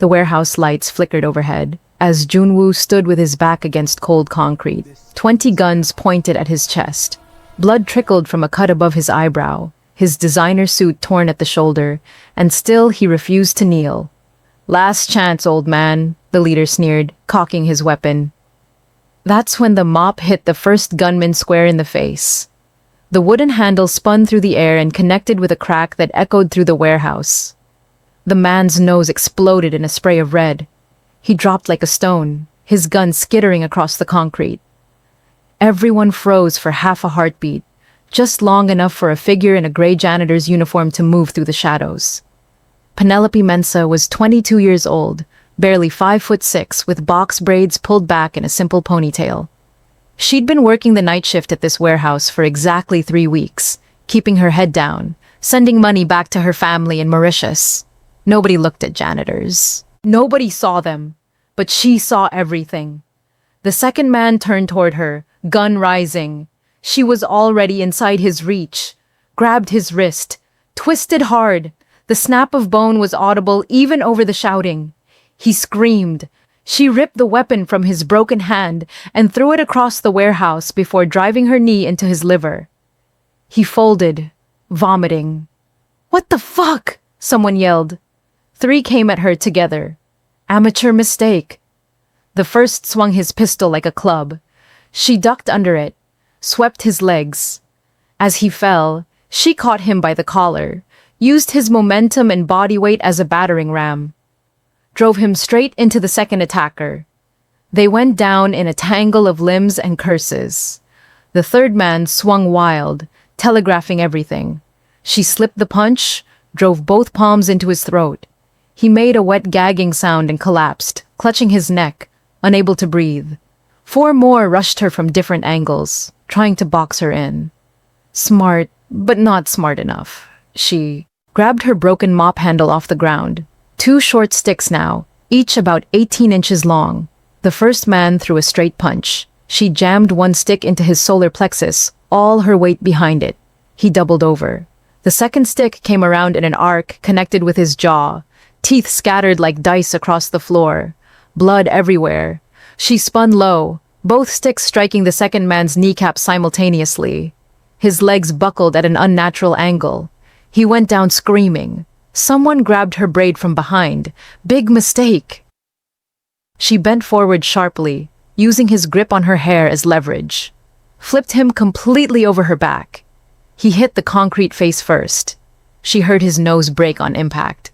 The warehouse lights flickered overhead as Joon-Woo stood with his back against cold concrete. 20 guns pointed at his chest. Blood trickled from a cut above his eyebrow, his designer suit torn at the shoulder, and still he refused to kneel. "Last chance, old man," the leader sneered, cocking his weapon. That's when the mop hit the first gunman square in the face. The wooden handle spun through the air and connected with a crack that echoed through the warehouse. The man's nose exploded in a spray of red. He dropped like a stone, his gun skittering across the concrete. Everyone froze for half a heartbeat, just long enough for a figure in a gray janitor's uniform to move through the shadows. Penelope Mensah was 22 years old, barely 5'6", with box braids pulled back in a simple ponytail. She'd been working the night shift at this warehouse for exactly 3 weeks, keeping her head down, sending money back to her family in Mauritius. Nobody looked at janitors. Nobody saw them, but she saw everything. The second man turned toward her, gun rising. She was already inside his reach, grabbed his wrist, twisted hard. The snap of bone was audible even over the shouting. He screamed. She ripped the weapon from his broken hand and threw it across the warehouse before driving her knee into his liver. He folded, vomiting. "What the fuck?" someone yelled. 3 came at her together. Amateur mistake. The first swung his pistol like a club. She ducked under it, swept his legs. As he fell, she caught him by the collar, used his momentum and body weight as a battering ram, drove him straight into the second attacker. They went down in a tangle of limbs and curses. The third man swung wild, telegraphing everything. She slipped the punch, drove both palms into his throat. He made a wet gagging sound and collapsed, clutching his neck, unable to breathe. 4 more rushed her from different angles, trying to box her in. Smart, but not smart enough. She grabbed her broken mop handle off the ground. 2 short sticks now, each about 18 inches long. The first man threw a straight punch. She jammed one stick into his solar plexus, all her weight behind it. He doubled over. The second stick came around in an arc connected with his jaw, teeth scattered like dice across the floor, blood everywhere. She spun low, both sticks striking the second man's kneecap simultaneously. His legs buckled at an unnatural angle. He went down screaming. Someone grabbed her braid from behind. Big mistake. She bent forward sharply, using his grip on her hair as leverage. Flipped him completely over her back. He hit the concrete face first. She heard his nose break on impact.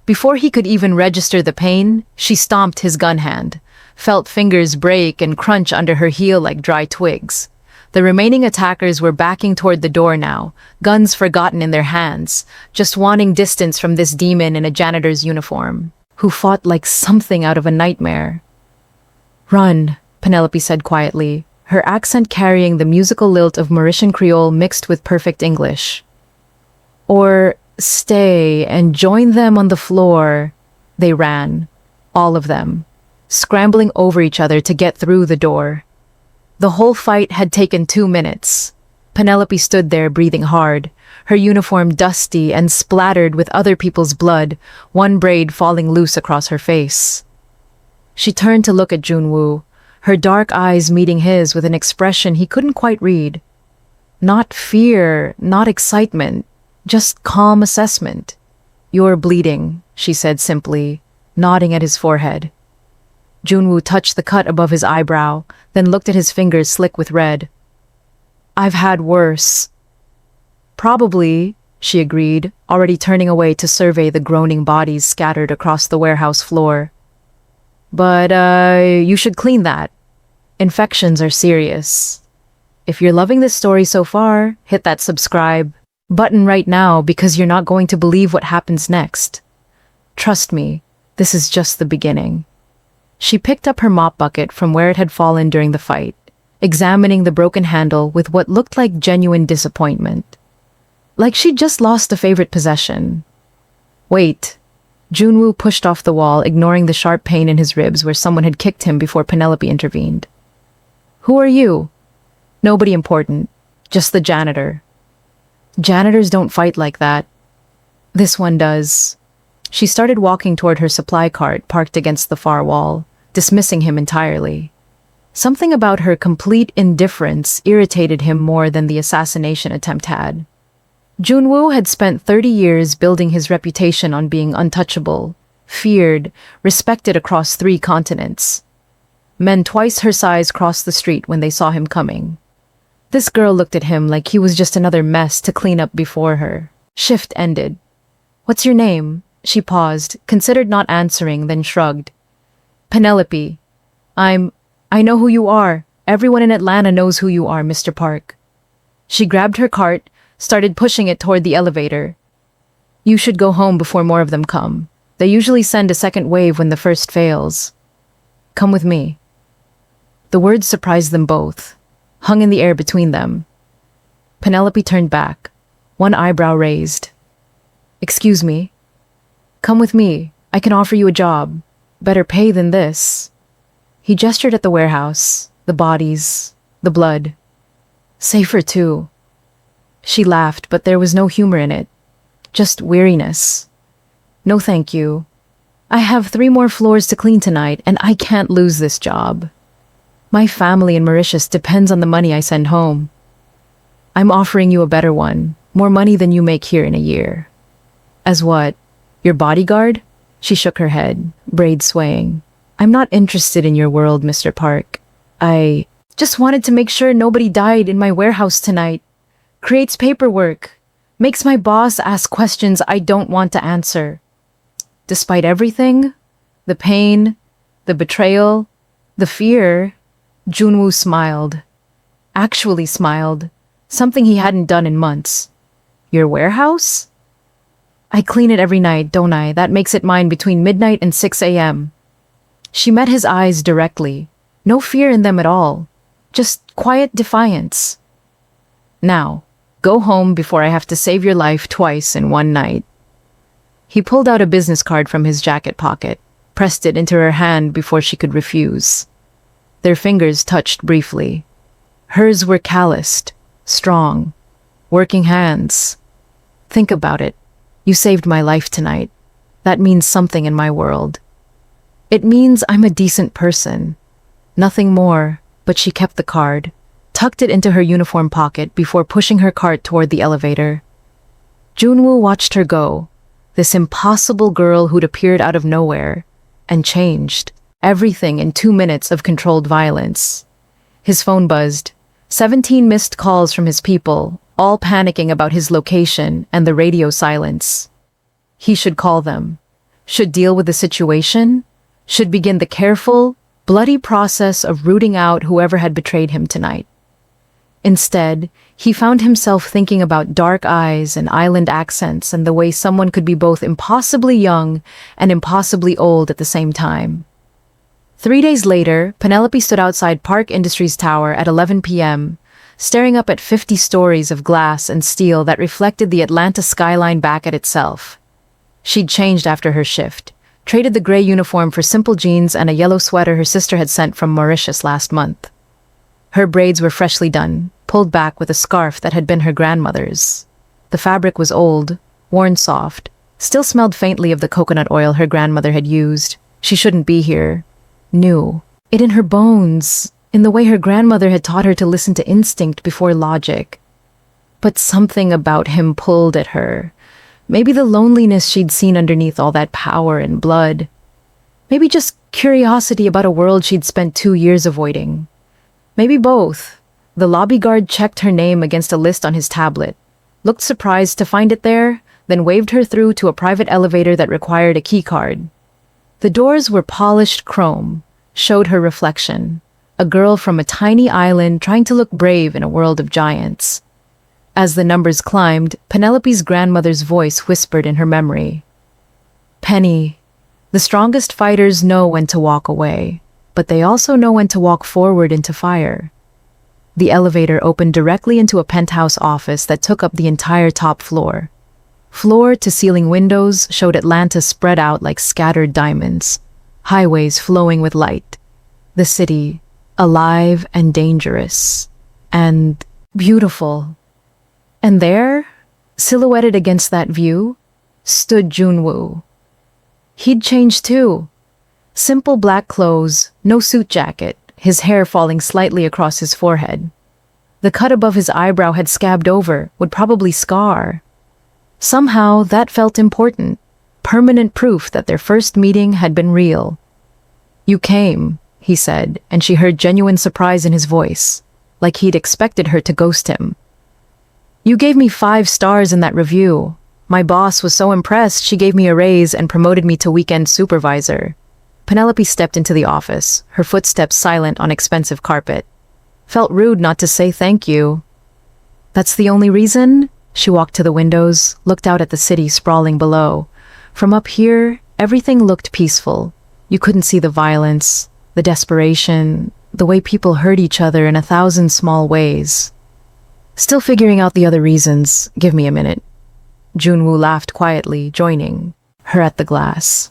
Before he could even register the pain, she stomped his gun hand, felt fingers break and crunch under her heel like dry twigs. The remaining attackers were backing toward the door now, guns forgotten in their hands, just wanting distance from this demon in a janitor's uniform, who fought like something out of a nightmare. "Run," Penelope said quietly, her accent carrying the musical lilt of Mauritian Creole mixed with perfect English. "Or stay and join them on the floor." They ran, all of them, scrambling over each other to get through the door. The whole fight had taken 2 minutes. Penelope stood there breathing hard, her uniform dusty and splattered with other people's blood, one braid falling loose across her face. She turned to look at Joon-Woo, her dark eyes meeting his with an expression he couldn't quite read. Not fear, not excitement, just calm assessment. "You're bleeding," she said simply, nodding at his forehead. Joon-Woo touched the cut above his eyebrow, then looked at his fingers slick with red. "I've had worse." "Probably," she agreed, already turning away to survey the groaning bodies scattered across the warehouse floor. "But, you should clean that. Infections are serious. If you're loving this story so far, hit that subscribe button right now because you're not going to believe what happens next. Trust me, this is just the beginning." She picked up her mop bucket from where it had fallen during the fight, examining the broken handle with what looked like genuine disappointment. Like she'd just lost a favorite possession. "Wait." Joon-Woo pushed off the wall, ignoring the sharp pain in his ribs where someone had kicked him before Penelope intervened. "Who are you?" "Nobody important. Just the janitor." "Janitors don't fight like that." "This one does." She started walking toward her supply cart parked against the far wall, dismissing him entirely. Something about her complete indifference irritated him more than the assassination attempt had. Joon-Woo had spent 30 years building his reputation on being untouchable, feared, respected across 3 continents. Men twice her size crossed the street when they saw him coming. This girl looked at him like he was just another mess to clean up before her. Shift ended. "What's your name?" She paused, considered not answering, then shrugged. "Penelope. I know who you are. Everyone in Atlanta knows who you are, Mr. Park." She grabbed her cart, started pushing it toward the elevator. "You should go home before more of them come. They usually send a second wave when the first fails. Come with me." The words surprised them both, hung in the air between them. Penelope turned back, one eyebrow raised. "Excuse me?" "Come with me. I can offer you a job. Better pay than this." He gestured at the warehouse, the bodies, the blood. "Safer too." She laughed, but there was no humor in it. Just weariness. "No thank you. I have 3 more floors to clean tonight, and I can't lose this job. My family in Mauritius depends on the money I send home. I'm offering you a better one, more money than you make here in a year." "As what? Your bodyguard?" She shook her head, braids swaying. "I'm not interested in your world, Mr. Park. I just wanted to make sure nobody died in my warehouse tonight. Creates paperwork. Makes my boss ask questions I don't want to answer." Despite everything, the pain, the betrayal, the fear, Joon-Woo smiled. Actually smiled. Something he hadn't done in months. "Your warehouse?" "I clean it every night, don't I? That makes it mine between midnight and 6 a.m. She met his eyes directly. No fear in them at all. Just quiet defiance. "Now, go home before I have to save your life twice in one night." He pulled out a business card from his jacket pocket, pressed it into her hand before she could refuse. Their fingers touched briefly. Hers were calloused, strong, working hands. "Think about it. You saved my life tonight. That means something in my world. It means I'm a decent person. Nothing more," but she kept the card, tucked it into her uniform pocket before pushing her cart toward the elevator. Joon-Woo watched her go, this impossible girl who'd appeared out of nowhere, and changed. Everything in 2 minutes of controlled violence. His phone buzzed. 17 missed calls from his people, all panicking about his location and the radio silence. He should call them. Should deal with the situation. Should begin the careful, bloody process of rooting out whoever had betrayed him tonight. Instead, he found himself thinking about dark eyes and island accents and the way someone could be both impossibly young and impossibly old at the same time. 3 days later, Penelope stood outside Park Industries Tower at 11 p.m., staring up at 50 stories of glass and steel that reflected the Atlanta skyline back at itself. She'd changed after her shift, traded the gray uniform for simple jeans and a yellow sweater her sister had sent from Mauritius last month. Her braids were freshly done, pulled back with a scarf that had been her grandmother's. The fabric was old, worn soft, still smelled faintly of the coconut oil her grandmother had used. She shouldn't be here. Knew. It in her bones, in the way her grandmother had taught her to listen to instinct before logic. But something about him pulled at her. Maybe the loneliness she'd seen underneath all that power and blood. Maybe just curiosity about a world she'd spent 2 years avoiding. Maybe both. The lobby guard checked her name against a list on his tablet, looked surprised to find it there, then waved her through to a private elevator that required a key card. The doors were polished chrome, showed her reflection, a girl from a tiny island trying to look brave in a world of giants. As the numbers climbed, Penelope's grandmother's voice whispered in her memory. "Penny, the strongest fighters know when to walk away, but they also know when to walk forward into fire." The elevator opened directly into a penthouse office that took up the entire top floor. Floor-to-ceiling windows showed Atlanta spread out like scattered diamonds, highways flowing with light. The city, alive and dangerous, and beautiful. And there, silhouetted against that view, stood Joon-Woo. He'd changed too. Simple black clothes, no suit jacket, his hair falling slightly across his forehead. The cut above his eyebrow had scabbed over, would probably scar. Somehow, that felt important. Permanent proof that their first meeting had been real. "You came," he said, and she heard genuine surprise in his voice, like he'd expected her to ghost him. "You gave me 5 stars in that review. My boss was so impressed she gave me a raise and promoted me to weekend supervisor." Penelope stepped into the office, her footsteps silent on expensive carpet. Felt rude not to say thank you. "That's the only reason?" She walked to the windows, looked out at the city sprawling below. From up here, everything looked peaceful. You couldn't see the violence, the desperation, the way people hurt each other in 1,000 small ways. "Still figuring out the other reasons. Give me a minute." Joon-Woo laughed quietly, joining her at the glass.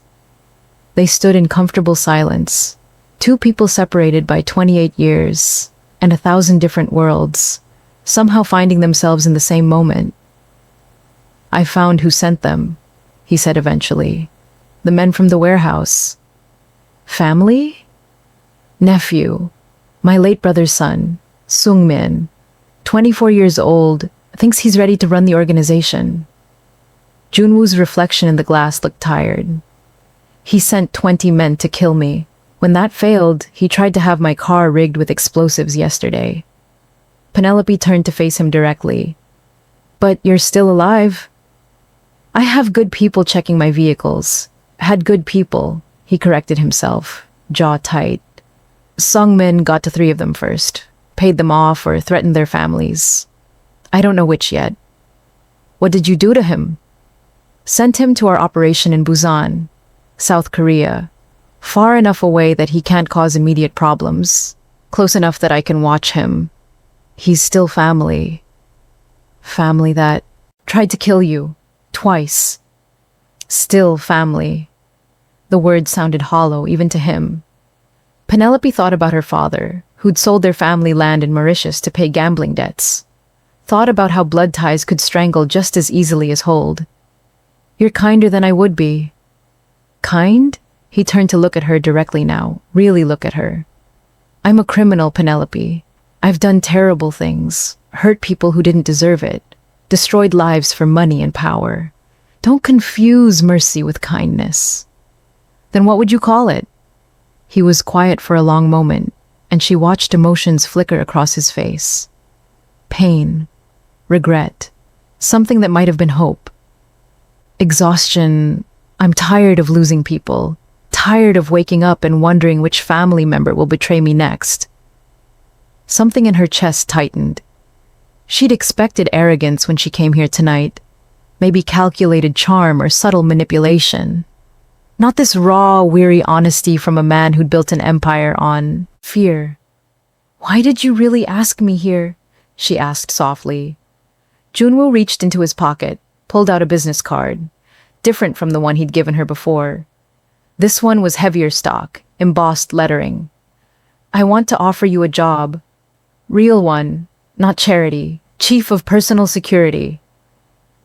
They stood in comfortable silence, 2 people separated by 28 years and 1,000 different worlds, somehow finding themselves in the same moment. "I found who sent them," he said eventually. "The men from the warehouse." "Family?" "Nephew. My late brother's son, Sung-min. 24 years old, thinks he's ready to run the organization." Joon-Woo's reflection in the glass looked tired. "He sent 20 men to kill me. When that failed, he tried to have my car rigged with explosives yesterday." Penelope turned to face him directly. "But you're still alive." "I have good people checking my vehicles. Had good people," he corrected himself, jaw tight. "Sung-min got to 3 of them first. Paid them off or threatened their families. I don't know which yet." "What did you do to him?" "Sent him to our operation in Busan, South Korea. Far enough away that he can't cause immediate problems. Close enough that I can watch him. He's still family." "Family that tried to kill you. Twice. Still family." The words sounded hollow, even to him. Penelope thought about her father, who'd sold their family land in Mauritius to pay gambling debts. Thought about how blood ties could strangle just as easily as hold. "You're kinder than I would be." "Kind?" He turned to look at her directly now, really look at her. "I'm a criminal, Penelope. I've done terrible things, hurt people who didn't deserve it, destroyed lives for money and power. Don't confuse mercy with kindness." "Then what would you call it?" He was quiet for a long moment, and she watched emotions flicker across his face. Pain, regret, something that might have been hope. "Exhaustion. I'm tired of losing people, tired of waking up and wondering which family member will betray me next." Something in her chest tightened. She'd expected arrogance when she came here tonight, maybe calculated charm or subtle manipulation. Not this raw, weary honesty from a man who'd built an empire on fear. "Why did you really ask me here?" she asked softly. Joon-Woo reached into his pocket, pulled out a business card, different from the one he'd given her before. This one was heavier stock, embossed lettering. "I want to offer you a job. Real one, not charity. Chief of Personal Security."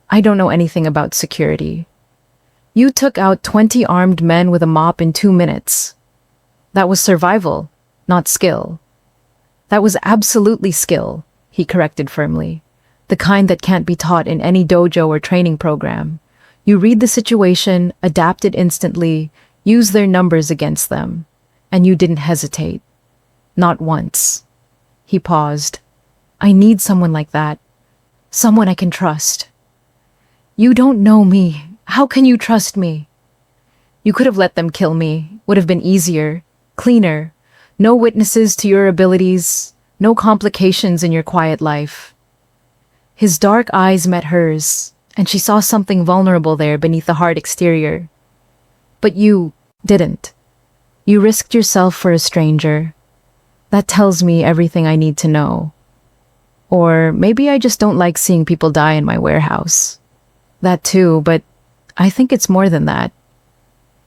"I don't know anything about security." "You took out 20 armed men with a mop in 2 minutes. That was survival, not skill." "That was absolutely skill," he corrected firmly. "The kind that can't be taught in any dojo or training program. You read the situation, adapt it instantly, use their numbers against them. And you didn't hesitate. Not once." He paused. "I need someone like that. Someone I can trust." "You don't know me. How can you trust me?" "You could have let them kill me. Would have been easier, cleaner. No witnesses to your abilities, no complications in your quiet life." His dark eyes met hers, and she saw something vulnerable there beneath the hard exterior. "But you didn't. You risked yourself for a stranger. That tells me everything I need to know. Or maybe I just don't like seeing people die in my warehouse. That too, but I think it's more than that."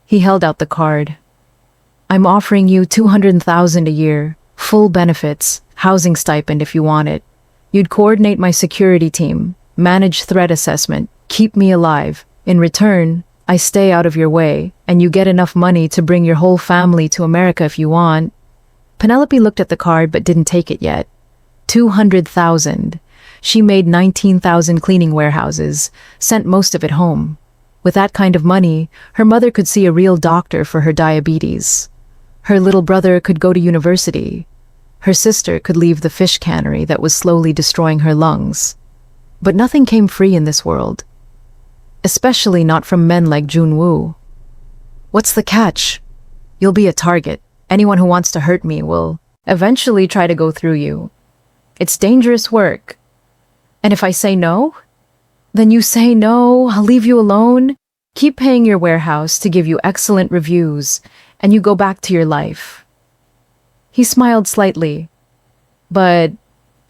He held out the card. "I'm offering you 200,000 a year, full benefits, housing stipend if you want it. You'd coordinate my security team, manage threat assessment, keep me alive. In return, I stay out of your way, and you get enough money to bring your whole family to America if you want." Penelope looked at the card but didn't take it yet. 200,000. She made 19,000 cleaning warehouses, sent most of it home. With that kind of money, her mother could see a real doctor for her diabetes. Her little brother could go to university. Her sister could leave the fish cannery that was slowly destroying her lungs. But nothing came free in this world. Especially not from men like Joon-Woo. "What's the catch? You'll be a target. Anyone who wants to hurt me will eventually try to go through you. It's dangerous work. And if I say no? Then you say no, I'll leave you alone, keep paying your warehouse to give you excellent reviews, and you go back to your life." He smiled slightly. "But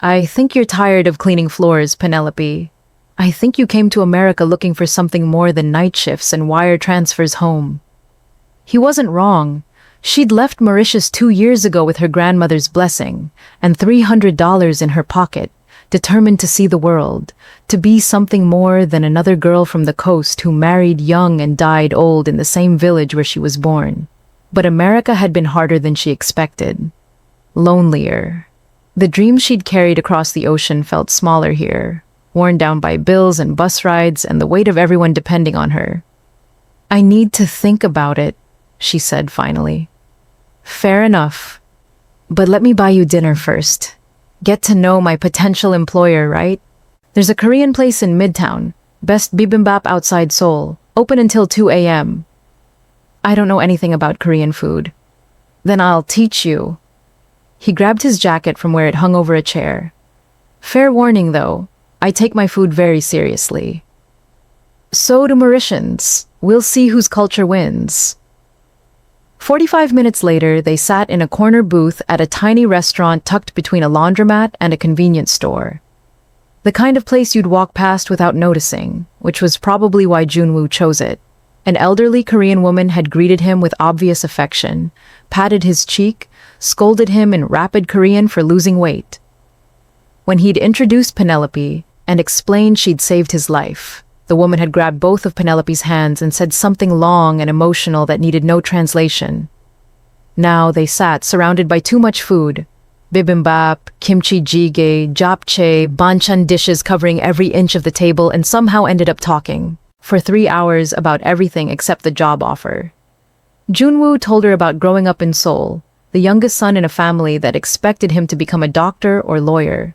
I think you're tired of cleaning floors, Penelope. I think you came to America looking for something more than night shifts and wire transfers home." He wasn't wrong. She'd left Mauritius 2 years ago with her grandmother's blessing and $300 in her pocket, determined to see the world, to be something more than another girl from the coast who married young and died old in the same village where she was born. But America had been harder than she expected. Lonelier. The dreams she'd carried across the ocean felt smaller here, worn down by bills and bus rides and the weight of everyone depending on her. "I need to think about it," she said finally. "Fair enough. But let me buy you dinner first. Get to know my potential employer, right? There's a Korean place in Midtown, best bibimbap outside Seoul, open until 2 a.m. "I don't know anything about Korean food." "Then I'll teach you." He grabbed his jacket from where it hung over a chair. "Fair warning, though, I take my food very seriously." "So do Mauritians. We'll see whose culture wins." 45 minutes later, they sat in a corner booth at a tiny restaurant tucked between a laundromat and a convenience store. The kind of place you'd walk past without noticing, which was probably why Joon-Woo chose it. An elderly Korean woman had greeted him with obvious affection, patted his cheek, scolded him in rapid Korean for losing weight. When he'd introduced Penelope and explained she'd saved his life, the woman had grabbed both of Penelope's hands and said something long and emotional that needed no translation. Now they sat surrounded by too much food. Bibimbap, kimchi jjigae, japchae, banchan dishes covering every inch of the table, and somehow ended up talking for 3 hours about everything except the job offer. Joon-Woo told her about growing up in Seoul, the youngest son in a family that expected him to become a doctor or lawyer.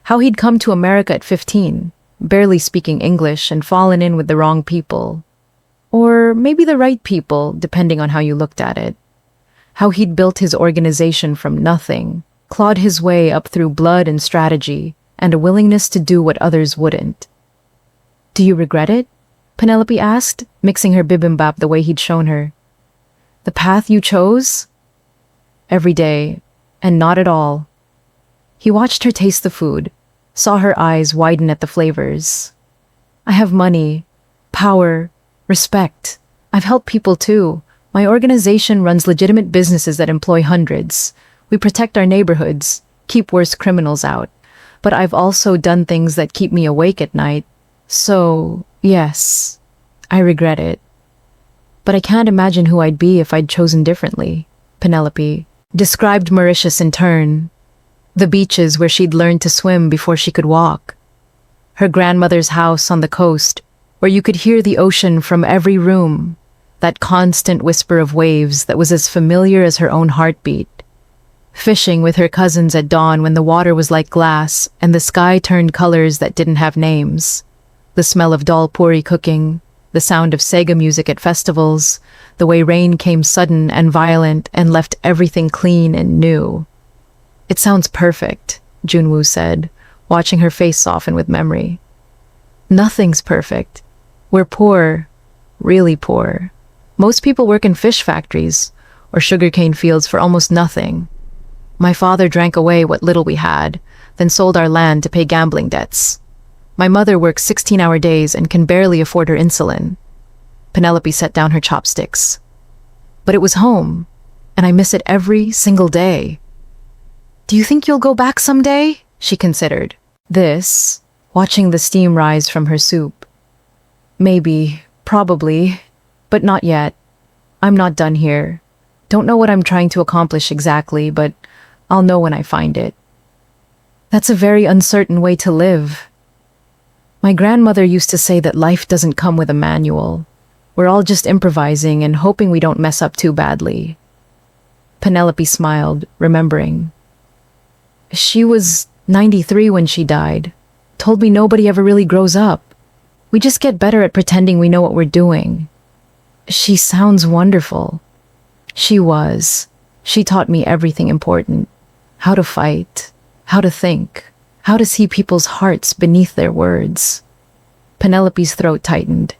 How he'd come to America at 15, barely speaking English, and fallen in with the wrong people. Or maybe the right people, depending on how you looked at it. How he'd built his organization from nothing, clawed his way up through blood and strategy, and a willingness to do what others wouldn't. "Do you regret it?" Penelope asked, mixing her bibimbap the way he'd shown her. "The path you chose?" "Every day, and not at all." He watched her taste the food, saw her eyes widen at the flavors. "I have money, power, respect. I've helped people too. My organization runs legitimate businesses that employ hundreds. We protect our neighborhoods, keep worse criminals out. But I've also done things that keep me awake at night. So, yes, I regret it. But I can't imagine who I'd be if I'd chosen differently." Penelope described Mauritius in turn. The beaches where she'd learned to swim before she could walk. Her grandmother's house on the coast, where you could hear the ocean from every room. That constant whisper of waves that was as familiar as her own heartbeat. Fishing with her cousins at dawn when the water was like glass and the sky turned colors that didn't have names. The smell of dal puri cooking, the sound of Sega music at festivals, the way rain came sudden and violent and left everything clean and new. "It sounds perfect," Joon-Woo said, watching her face soften with memory. "Nothing's perfect. We're poor, really poor. Most people work in fish factories or sugarcane fields for almost nothing. My father drank away what little we had, then sold our land to pay gambling debts. My mother works 16-hour days and can barely afford her insulin." Penelope set down her chopsticks. "But it was home, and I miss it every single day." "Do you think you'll go back someday?" she considered. Watching the steam rise from her soup. "Maybe, probably. But not yet. I'm not done here. Don't know what I'm trying to accomplish exactly, but I'll know when I find it. That's a very uncertain way to live. My grandmother used to say that life doesn't come with a manual. We're all just improvising and hoping we don't mess up too badly. Penelope smiled, remembering. She was 93 when she died. Told me nobody ever really grows up. We just get better at pretending we know what we're doing. She sounds wonderful. She was. She taught me everything important. How to fight, how to think, how to see people's hearts beneath their words. Penelope's throat tightened.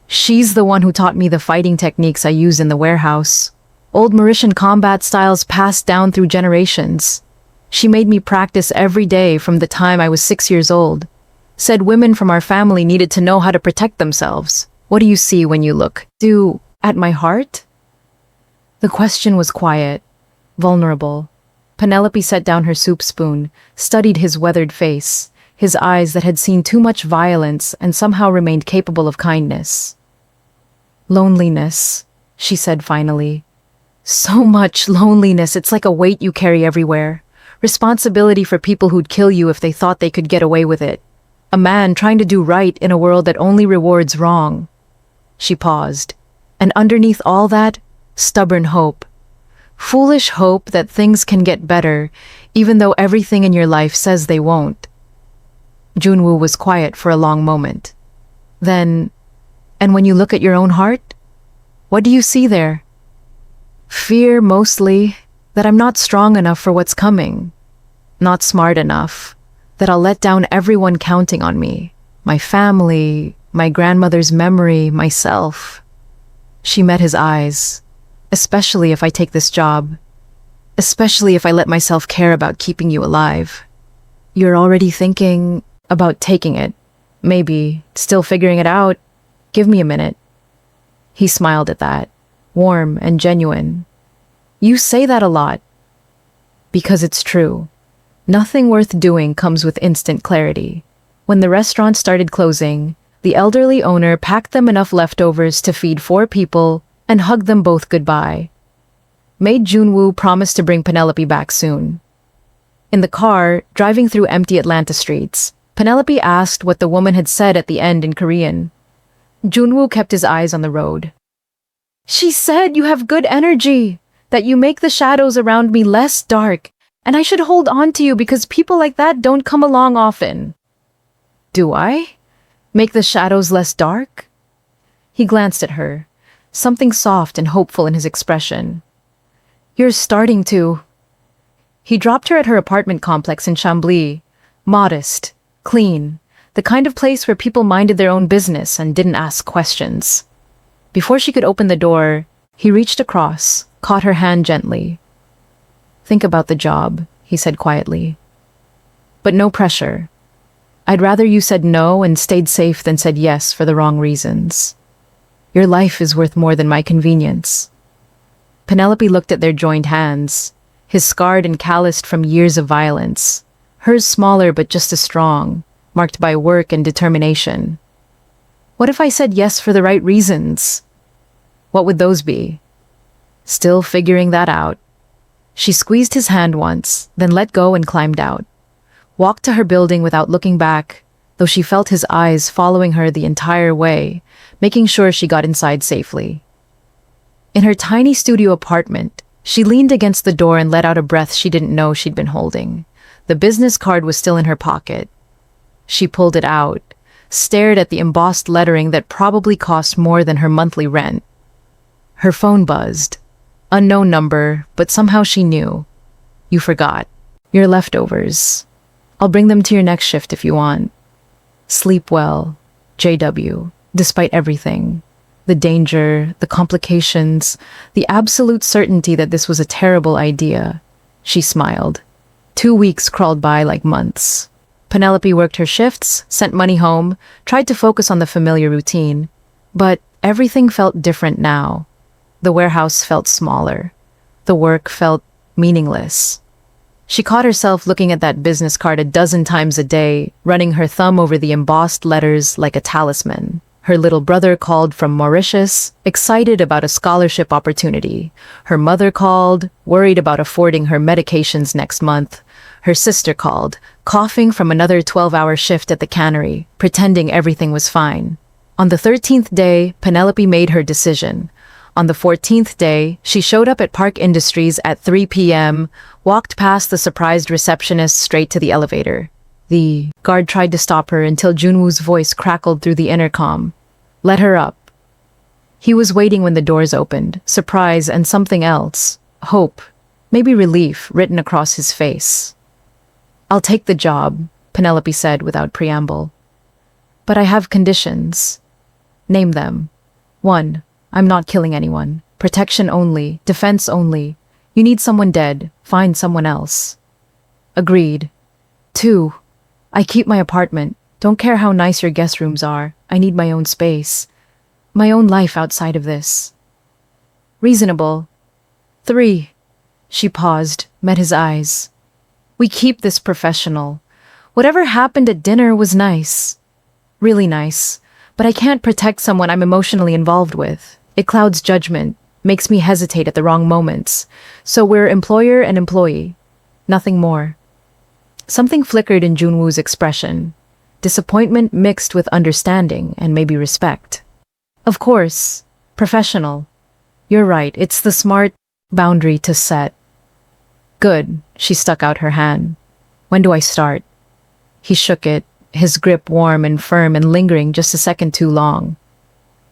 She's the one who taught me the fighting techniques I use in the warehouse. Old Mauritian combat styles passed down through generations. She made me practice every day from the time I was 6 years old. Said women from our family needed to know how to protect themselves. What do you see when you look? At my heart? The question was quiet, vulnerable. Penelope set down her soup spoon, studied his weathered face, his eyes that had seen too much violence and somehow remained capable of kindness. Loneliness, she said finally. So much loneliness, it's like a weight you carry everywhere. Responsibility for people who'd kill you if they thought they could get away with it. A man trying to do right in a world that only rewards wrong. She paused. And underneath all that, stubborn hope. Foolish hope that things can get better, even though everything in your life says they won't. Joon-Woo was quiet for a long moment. Then, and when you look at your own heart, what do you see there? Fear, mostly, that I'm not strong enough for what's coming. Not smart enough, that I'll let down everyone counting on me. My family, my grandmother's memory, myself. She met his eyes. Especially if I take this job. Especially if I let myself care about keeping you alive. You're already thinking about taking it. Maybe, still figuring it out. Give me a minute. He smiled at that, warm and genuine. You say that a lot. Because it's true. Nothing worth doing comes with instant clarity. When the restaurant started closing, the elderly owner packed them enough leftovers to feed 4 people and hugged them both goodbye. Made Joon-Woo promise to bring Penelope back soon. In the car, driving through empty Atlanta streets, Penelope asked what the woman had said at the end in Korean. Joon-Woo kept his eyes on the road. She said you have good energy, that you make the shadows around me less dark, and I should hold on to you because people like that don't come along often. Do I? Make the shadows less dark? He glanced at her, something soft and hopeful in his expression. You're starting to. He dropped her at her apartment complex in Ambw, modest, clean, the kind of place where people minded their own business and didn't ask questions. Before she could open the door, he reached across, caught her hand gently. Think about the job, he said quietly. But no pressure. I'd rather you said no and stayed safe than said yes for the wrong reasons. Your life is worth more than my convenience. Penelope looked at their joined hands, his scarred and calloused from years of violence, hers smaller but just as strong, marked by work and determination. What if I said yes for the right reasons? What would those be? Still figuring that out. She squeezed his hand once, then let go and climbed out. Walked to her building without looking back, though she felt his eyes following her the entire way, making sure she got inside safely. In her tiny studio apartment, she leaned against the door and let out a breath she didn't know she'd been holding. The business card was still in her pocket. She pulled it out, stared at the embossed lettering that probably cost more than her monthly rent. Her phone buzzed. Unknown number, but somehow she knew. You forgot. Your leftovers. I'll bring them to your next shift if you want. Sleep well, JW, despite everything. The danger, the complications, the absolute certainty that this was a terrible idea. She smiled. 2 weeks crawled by like months. Penelope worked her shifts, sent money home, tried to focus on the familiar routine. But everything felt different now. The warehouse felt smaller. The work felt meaningless. She caught herself looking at that business card a dozen times a day, running her thumb over the embossed letters like a talisman. Her little brother called from Mauritius, excited about a scholarship opportunity. Her mother called, worried about affording her medications next month. Her sister called, coughing from another 12-hour shift at the cannery, pretending everything was fine. On the 13th day, Penelope made her decision. On the 14th day, she showed up at Park Industries at 3 p.m., walked past the surprised receptionist straight to the elevator. The guard tried to stop her until Joon-Woo's voice crackled through the intercom. Let her up. He was waiting when the doors opened, surprise and something else, hope, maybe relief, written across his face. I'll take the job, Penelope said without preamble. But I have conditions. Name them. 1. I'm not killing anyone. Protection only, defense only. You need someone dead, find someone else. Agreed. 2. I keep my apartment. Don't care how nice your guest rooms are. I need my own space. My own life outside of this. Reasonable. 3. She paused, met his eyes. We keep this professional. Whatever happened at dinner was nice. Really nice. But I can't protect someone I'm emotionally involved with. It clouds judgment, makes me hesitate at the wrong moments. So we're employer and employee. Nothing more. Something flickered in Joon-Woo's expression. Disappointment mixed with understanding and maybe respect. Of course, professional. You're right, it's the smart boundary to set. Good, she stuck out her hand. When do I start? He shook it, his grip warm and firm and lingering just a second too long.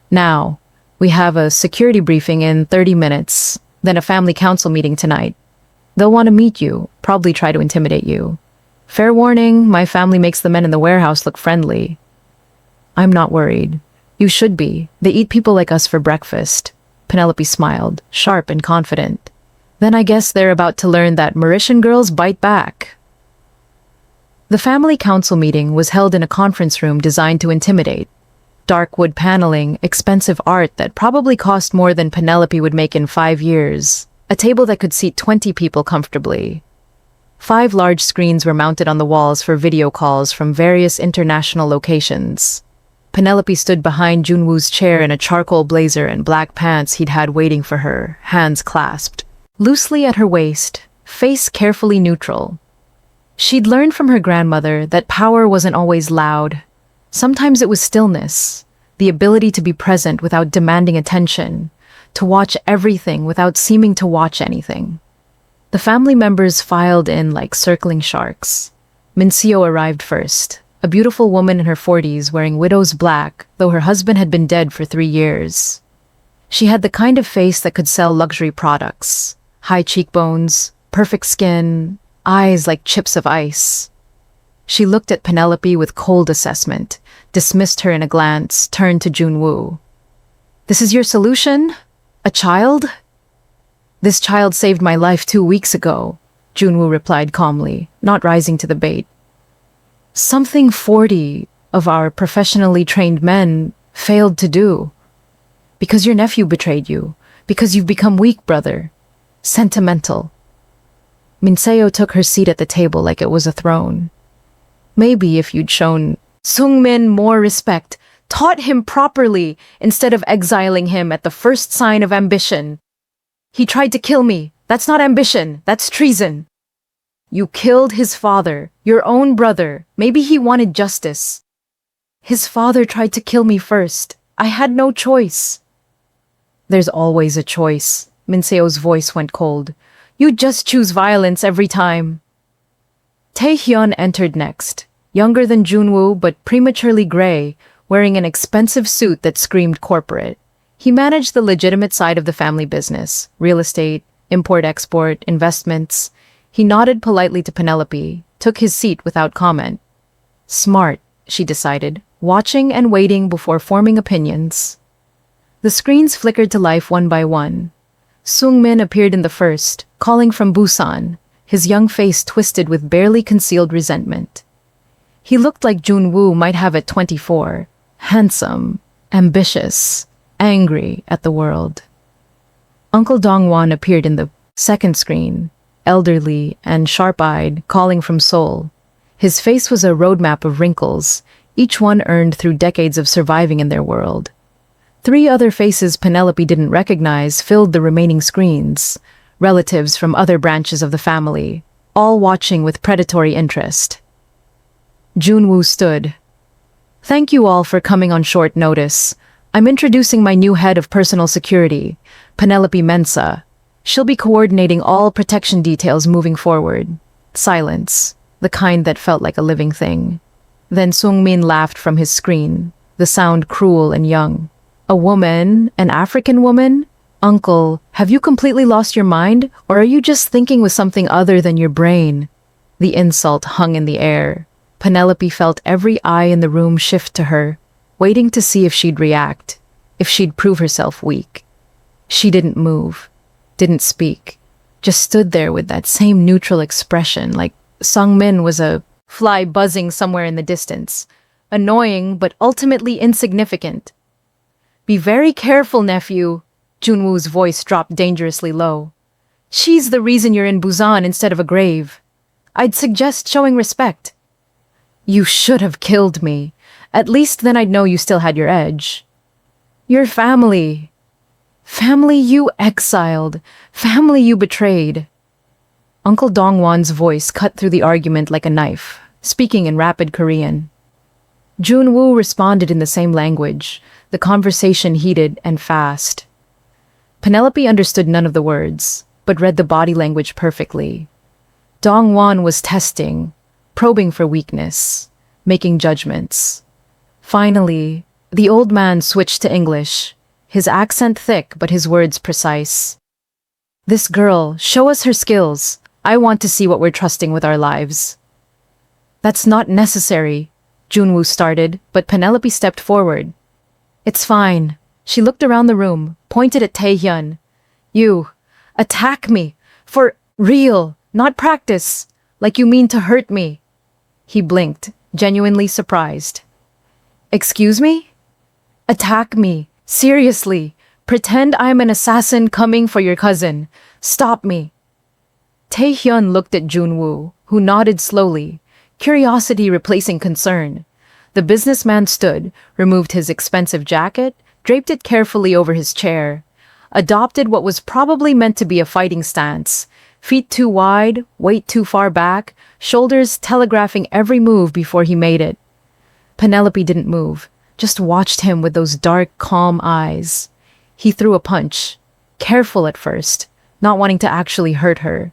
Now, we have a security briefing in 30 minutes, then a family council meeting tonight. They'll want to meet you, probably try to intimidate you. Fair warning, my family makes the men in the warehouse look friendly. I'm not worried. You should be. They eat people like us for breakfast. Penelope smiled, sharp and confident. Then I guess they're about to learn that Mauritian girls bite back. The family council meeting was held in a conference room designed to intimidate. Dark wood paneling, expensive art that probably cost more than Penelope would make in 5 years. A table that could seat 20 people comfortably. 5 large screens were mounted on the walls for video calls from various international locations. Penelope stood behind Joon-Woo's chair in a charcoal blazer and black pants he'd had waiting for her, hands clasped. Loosely at her waist, face carefully neutral. She'd learned from her grandmother that power wasn't always loud. Sometimes it was stillness, the ability to be present without demanding attention, to watch everything without seeming to watch anything. The family members filed in like circling sharks. Minseo arrived first, a beautiful woman in her 40s wearing widow's black, though her husband had been dead for 3 years. She had the kind of face that could sell luxury products. High cheekbones, perfect skin, eyes like chips of ice. She looked at Penelope with cold assessment, dismissed her in a glance, turned to Joon-Woo. This is your solution? A child? This child saved my life 2 weeks ago, Joon-Woo replied calmly, not rising to the bait. Something 40 of our professionally trained men failed to do. Because your nephew betrayed you. Because you've become weak, brother. Sentimental. Minseo took her seat at the table like it was a throne. Maybe if you'd shown Sung-min more respect, taught him properly instead of exiling him at the first sign of ambition. He tried to kill me. That's not ambition. That's treason. You killed his father, your own brother. Maybe he wanted justice. His father tried to kill me first. I had no choice. There's always a choice. Minseo's voice went cold. You just choose violence every time. Tae-hyun entered next, younger than Joon-Woo but prematurely gray, wearing an expensive suit that screamed corporate. He managed the legitimate side of the family business, real estate, import-export, investments. He nodded politely to Penelope, took his seat without comment. Smart, she decided, watching and waiting before forming opinions. The screens flickered to life one by one. Sung-min appeared in the first, calling from Busan, his young face twisted with barely concealed resentment. He looked like Joon-Woo might have at 24, handsome, ambitious, angry at the world. Uncle Dong-won appeared in the second screen, elderly and sharp-eyed, calling from Seoul. His face was a roadmap of wrinkles, each one earned through decades of surviving in their world. 3 other faces Penelope didn't recognize filled the remaining screens, relatives from other branches of the family, all watching with predatory interest. Joon-Woo stood. "Thank you all for coming on short notice. I'm introducing my new head of personal security, Penelope Mensah. She'll be coordinating all protection details moving forward." Silence, the kind that felt like a living thing. Then Sung-min laughed from his screen, the sound cruel and young. "A woman, an African woman? Uncle, have you completely lost your mind, or are you just thinking with something other than your brain?" The insult hung in the air. Penelope felt every eye in the room shift to her, waiting to see if she'd react, if she'd prove herself weak. She didn't move, didn't speak, just stood there with that same neutral expression, like Sung-min was a fly buzzing somewhere in the distance, annoying but ultimately insignificant. "Be very careful, nephew," Joon-Woo's voice dropped dangerously low. "She's the reason you're in Busan instead of a grave. I'd suggest showing respect." "You should have killed me. At least then I'd know you still had your edge." "Your family. Family you exiled. Family you betrayed." Uncle Dongwon's voice cut through the argument like a knife, speaking in rapid Korean. Joon-Woo responded in the same language, the conversation heated and fast. Penelope understood none of the words, but read the body language perfectly. Dongwon was testing, probing for weakness, making judgments. Finally, the old man switched to English, his accent thick but his words precise. "This girl, show us her skills. I want to see what we're trusting with our lives." "That's not necessary," Joon-Woo started, but Penelope stepped forward. "It's fine." She looked around the room, pointed at Tae-hyun. "You, attack me. For real, not practice. Like you mean to hurt me." He blinked, genuinely surprised. "Excuse me?" "Attack me. Seriously. Pretend I'm an assassin coming for your cousin. Stop me." Tae-hyun looked at Joon-Woo, who nodded slowly, curiosity replacing concern. The businessman stood, removed his expensive jacket, draped it carefully over his chair, adopted what was probably meant to be a fighting stance, feet too wide, weight too far back, shoulders telegraphing every move before he made it. Penelope didn't move, just watched him with those dark, calm eyes. He threw a punch, careful at first, not wanting to actually hurt her.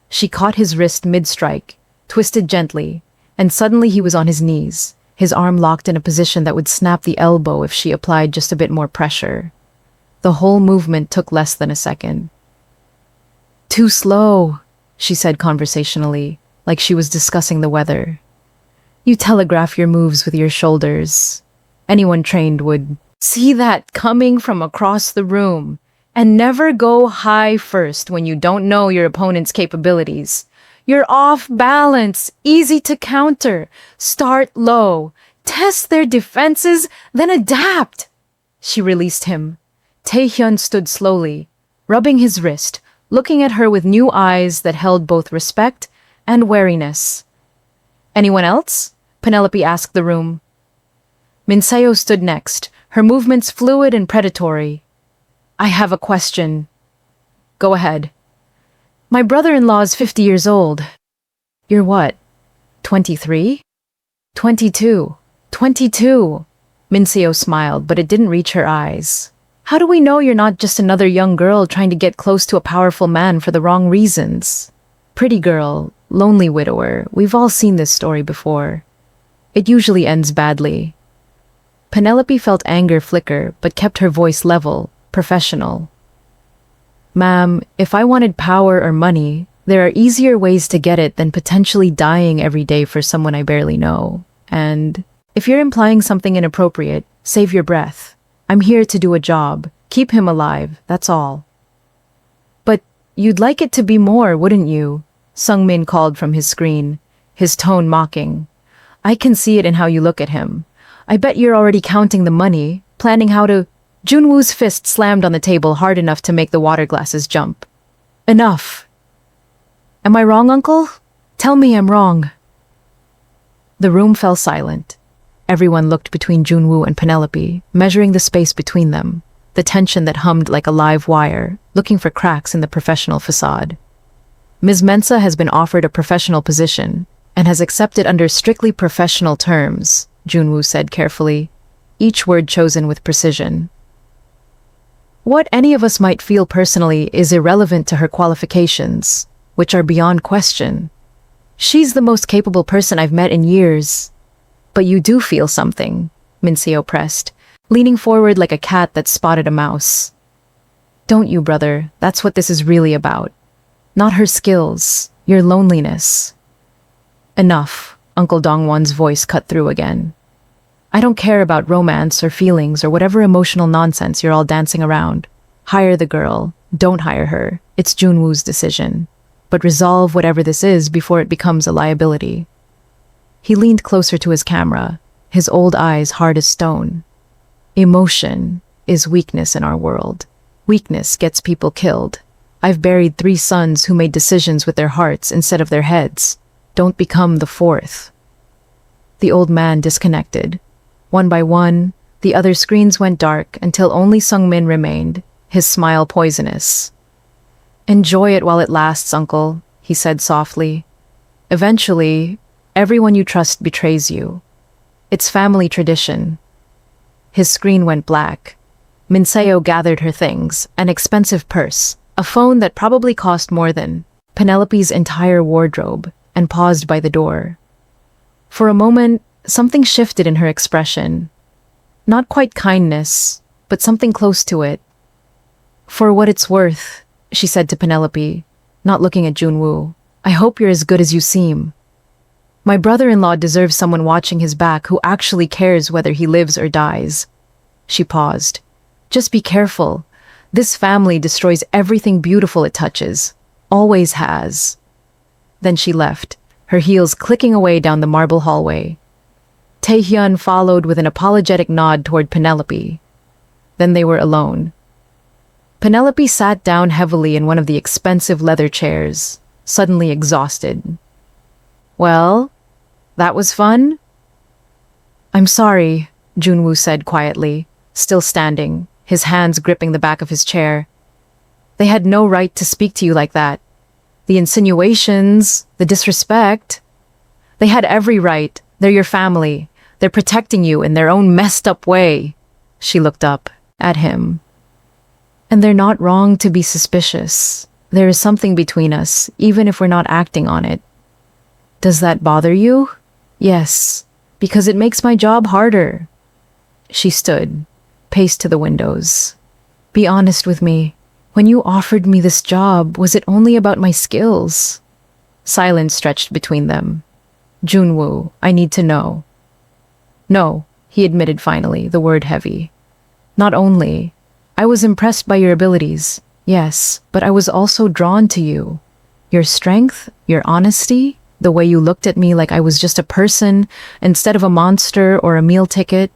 She caught his wrist mid-strike, twisted gently, and suddenly he was on his knees, his arm locked in a position that would snap the elbow if she applied just a bit more pressure. The whole movement took less than a second. "Too slow," she said conversationally, like she was discussing the weather. "You telegraph your moves with your shoulders. Anyone trained would see that coming from across the room. And never go high first when you don't know your opponent's capabilities. You're off balance, easy to counter. Start low, test their defenses, then adapt." She released him. Tae-hyun stood slowly, rubbing his wrist, looking at her with new eyes that held both respect and wariness. "Anyone else?" Penelope asked the room. Minseo stood next, her movements fluid and predatory. "I have a question." "Go ahead." "My brother-in-law's 50 years old." "You're what? 23? 22. 22. Minseo smiled, but it didn't reach her eyes. "How do we know you're not just another young girl trying to get close to a powerful man for the wrong reasons? Pretty girl, lonely widower, we've all seen this story before. It usually ends badly." Penelope felt anger flicker, but kept her voice level, professional. "Ma'am, if I wanted power or money, there are easier ways to get it than potentially dying every day for someone I barely know. And if you're implying something inappropriate, save your breath. I'm here to do a job. Keep him alive, that's all." "But you'd like it to be more, wouldn't you?" Sung-min called from his screen, his tone mocking. "I can see it in how you look at him. I bet you're already counting the money, planning how to—" Joon-Woo's fist slammed on the table hard enough to make the water glasses jump. "Enough." "Am I wrong, Uncle? Tell me I'm wrong." The room fell silent. Everyone looked between Joon-Woo and Penelope, measuring the space between them, the tension that hummed like a live wire, looking for cracks in the professional facade. Ms. Mensah has been offered a professional position and has accepted under strictly professional terms, Joon-Woo said carefully, each word chosen with precision. What any of us might feel personally is irrelevant to her qualifications, which are beyond question. She's the most capable person I've met in years. But you do feel something, Minseo pressed, leaning forward like a cat that spotted a mouse. Don't you, brother? That's what this is really about. Not her skills, your loneliness. Enough, Uncle Dongwon's voice cut through again. I don't care about romance or feelings or whatever emotional nonsense you're all dancing around. Hire the girl. Don't hire her. It's Joon-Woo's decision. But resolve whatever this is before it becomes a liability. He leaned closer to his camera, his old eyes hard as stone. Emotion is weakness in our world. Weakness gets people killed. I've buried 3 sons who made decisions with their hearts instead of their heads. Don't become the 4th. The old man disconnected. One by one, the other screens went dark until only Sung-min remained, his smile poisonous. Enjoy it while it lasts, uncle, he said softly. Eventually, everyone you trust betrays you. It's family tradition. His screen went black. Minseo gathered her things, an expensive purse, a phone that probably cost more than Penelope's entire wardrobe, and paused by the door. For a moment, something shifted in her expression. Not quite kindness, but something close to it. For what it's worth, she said to Penelope, not looking at Joon-Woo, I hope you're as good as you seem. My brother-in-law deserves someone watching his back who actually cares whether he lives or dies. She paused. Just be careful. This family destroys everything beautiful it touches. Always has. Then she left, her heels clicking away down the marble hallway. Taehyun followed with an apologetic nod toward Penelope. Then they were alone. Penelope sat down heavily in one of the expensive leather chairs, suddenly exhausted. Well, that was fun? I'm sorry, Joon-Woo said quietly, still standing, his hands gripping the back of his chair. They had no right to speak to you like that. The insinuations, the disrespect. They had every right. They're your family. They're protecting you in their own messed up way. She looked up at him. And they're not wrong to be suspicious. There is something between us, even if we're not acting on it. Does that bother you? Yes, because it makes my job harder. She stood, paced to the windows. Be honest with me. When you offered me this job, was it only about my skills? Silence stretched between them. Joon-Woo, I need to know. No, he admitted finally, the word heavy. Not only. I was impressed by your abilities, yes, but I was also drawn to you. Your strength, your honesty, the way you looked at me like I was just a person instead of a monster or a meal ticket.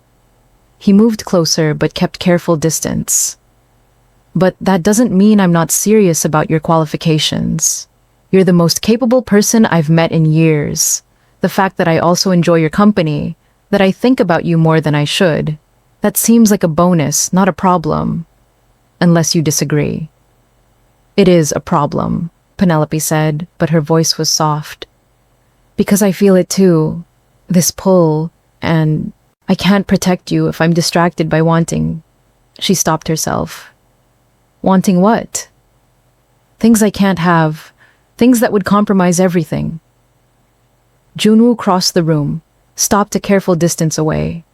He moved closer but kept careful distance. But that doesn't mean I'm not serious about your qualifications. You're the most capable person I've met in years. The fact that I also enjoy your company, that I think about you more than I should, that seems like a bonus, not a problem. Unless you disagree. It is a problem, Penelope said, but her voice was soft. Because I feel it too, this pull, and I can't protect you if I'm distracted by wanting. She stopped herself. Wanting what? Things I can't have, things that would compromise everything. Joon-Woo crossed the room, stopped a careful distance away,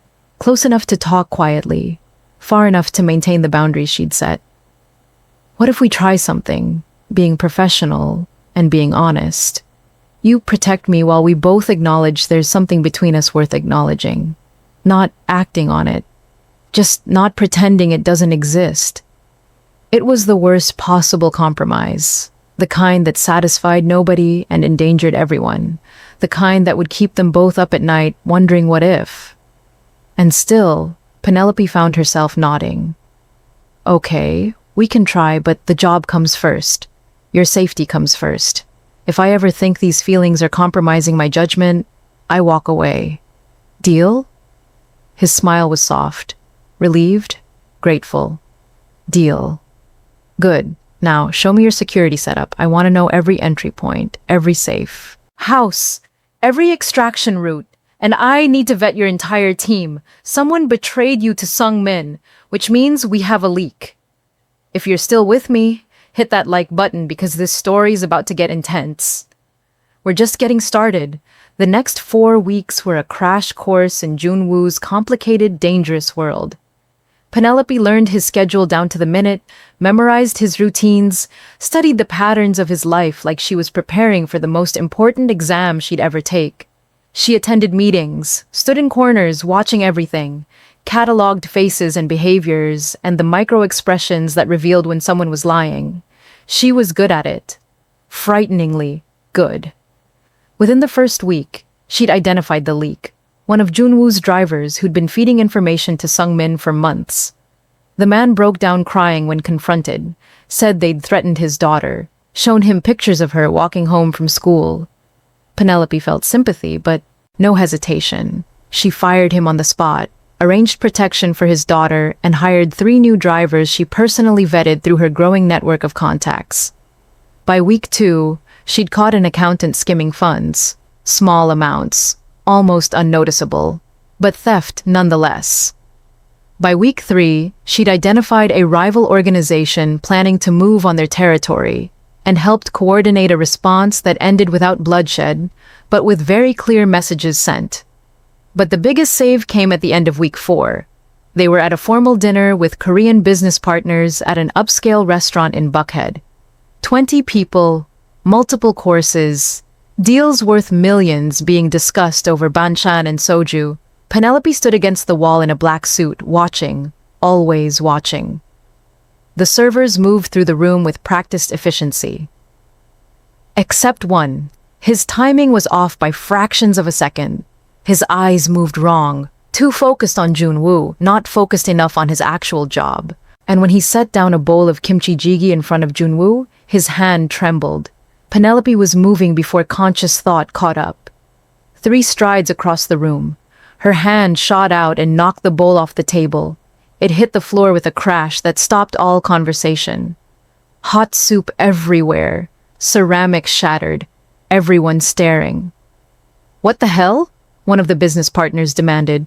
close enough to talk quietly, far enough to maintain the boundaries she'd set. What if we try something, being professional and being honest? You protect me while we both acknowledge there's something between us worth acknowledging. Not acting on it. Just not pretending it doesn't exist. It was the worst possible compromise. The kind that satisfied nobody and endangered everyone. The kind that would keep them both up at night wondering what if. And still, Penelope found herself nodding. Okay, we can try, but the job comes first. Your safety comes first. If I ever think these feelings are compromising my judgment, I walk away. Deal? His smile was soft. Relieved? Grateful. Deal. Good. Now, show me your security setup. I want to know every entry point, every safe. House. Every extraction route. And I need to vet your entire team. Someone betrayed you to Sung Min, which means we have a leak. If you're still with me, hit that like button because this story is about to get intense. We're just getting started. The next 4 weeks were a crash course in Joon-Woo's complicated, dangerous world. Penelope learned his schedule down to the minute, memorized his routines, studied the patterns of his life like she was preparing for the most important exam she'd ever take. She attended meetings, stood in corners watching everything, cataloged faces and behaviors, and the micro-expressions that revealed when someone was lying. She was good at it. Frighteningly good. Within the first week, she'd identified the leak. One of Joon-Woo's drivers who'd been feeding information to Sung Min for months. The man broke down crying when confronted, said they'd threatened his daughter, shown him pictures of her walking home from school. Penelope felt sympathy, but no hesitation. She fired him on the spot, arranged protection for his daughter, and hired 3 new drivers she personally vetted through her growing network of contacts. By week 2, she'd caught an accountant skimming funds, small amounts, almost unnoticeable, but theft nonetheless. By week 3, she'd identified a rival organization planning to move on their territory and helped coordinate a response that ended without bloodshed, but with very clear messages sent. But the biggest save came at the end of week 4. They were at a formal dinner with Korean business partners at an upscale restaurant in Buckhead. 20 people, multiple courses, deals worth millions being discussed over banchan and soju. Penelope stood against the wall in a black suit, watching, always watching. The servers moved through the room with practiced efficiency. Except one. His timing was off by fractions of a second. His eyes moved wrong, too focused on Joon-Woo, not focused enough on his actual job. And when he set down a bowl of kimchi jjigae in front of Joon-Woo, his hand trembled. Penelope was moving before conscious thought caught up. 3 strides across the room. Her hand shot out and knocked the bowl off the table. It hit the floor with a crash that stopped all conversation. Hot soup everywhere. Ceramics shattered. Everyone staring. "What the hell?" one of the business partners demanded.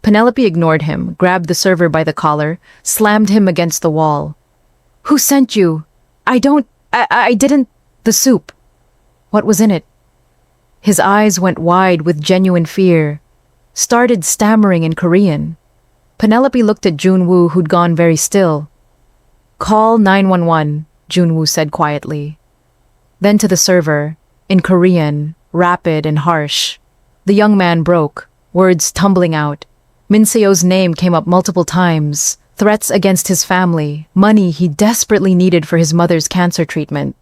Penelope ignored him, grabbed the server by the collar, slammed him against the wall. "Who sent you? I didn't... The soup. What was in it?" His eyes went wide with genuine fear. Started stammering in Korean. Penelope looked at Joon-Woo, who'd gone very still. "Call 911, Joon-Woo said quietly. Then to the server, in Korean, rapid and harsh. The young man broke, words tumbling out. Min-seo's name came up multiple times. Threats against his family, money he desperately needed for his mother's cancer treatment.